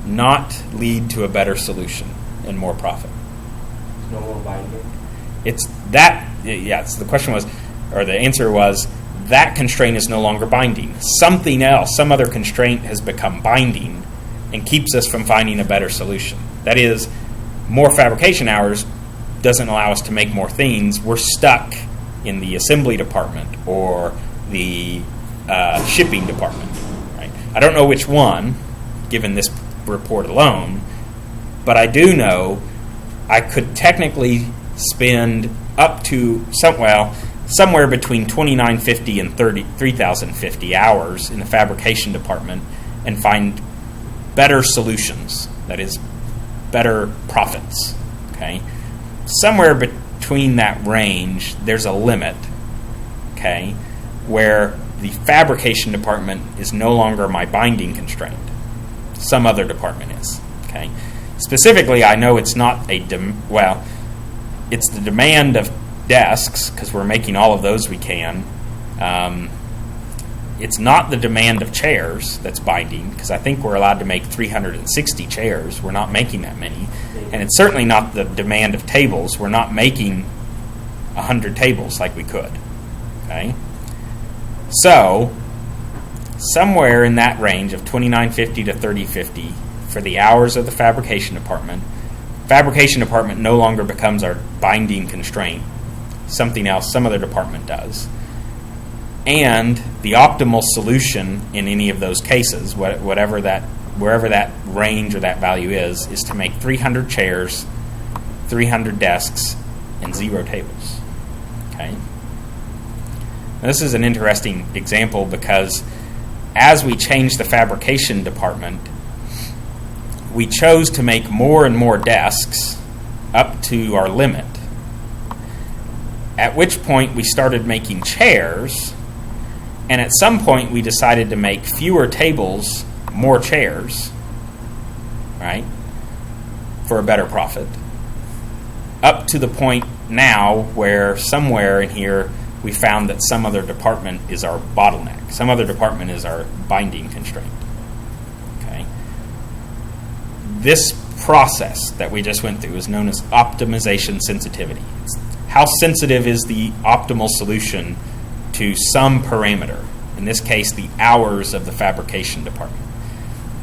not lead to a better solution and more profit? No more binding. It's that, yes, the question was, or the answer was, that constraint is no longer binding. Something else, some other constraint has become binding and keeps us from finding a better solution. That is, more fabrication hours doesn't allow us to make more things. We're stuck in the assembly department or the shipping department. Right? I don't know which one, given this report alone, but I do know I could technically spend up to somewhere between 2950 and 3050 hours in the fabrication department and find better solutions. That is, better profits. Okay. Somewhere between that range, there's a limit, okay, where the fabrication department is no longer my binding constraint. Some other department is, okay. Specifically, I know it's not it's the demand of desks, because we're making all of those we can. It's not the demand of chairs that's binding, because I think we're allowed to make 360 chairs. We're not making that many. And it's certainly not the demand of tables. We're not making 100 tables like we could. Okay? So, somewhere in that range of 2950 to 3050 for the hours of the fabrication department no longer becomes our binding constraint. Something else, some other department does. and the optimal solution in any of those cases, wherever that range or that value is to make 300 chairs, 300 desks, and 0 tables. Okay. Now, this is an interesting example because as we changed the fabrication department, we chose to make more and more desks up to our limit, at which point we started making chairs, and at some point we decided to make fewer tables, more chairs, right, for a better profit, up to the point now where somewhere in here we found that some other department is our bottleneck. Some other department is our binding constraint. Okay. This process that we just went through is known as optimization sensitivity. It's how sensitive is the optimal solution to some parameter, in this case the hours of the fabrication department.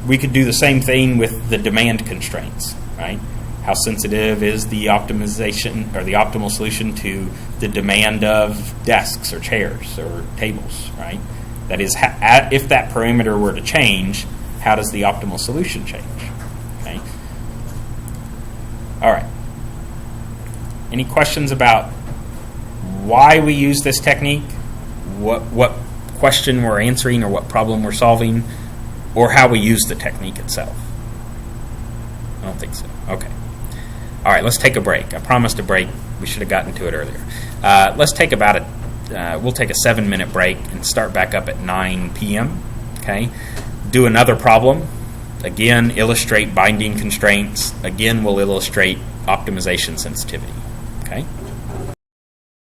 We could do the same thing with the demand constraints, right? How sensitive is the optimization or the optimal solution to the demand of desks or chairs or tables, right? That is, if that parameter were to change, how does the optimal solution change? Okay. All right. Any questions about why we use this technique? What question we're answering or what problem we're solving, or how we use the technique itself? I don't think so. Okay. All right, let's take a break. I promised a break. We should have gotten to it earlier. Let's take we'll take a 7-minute break and start back up at 9 p.m. Okay. Do another problem. Again, illustrate binding constraints. Again, we'll illustrate optimization sensitivity. Okay.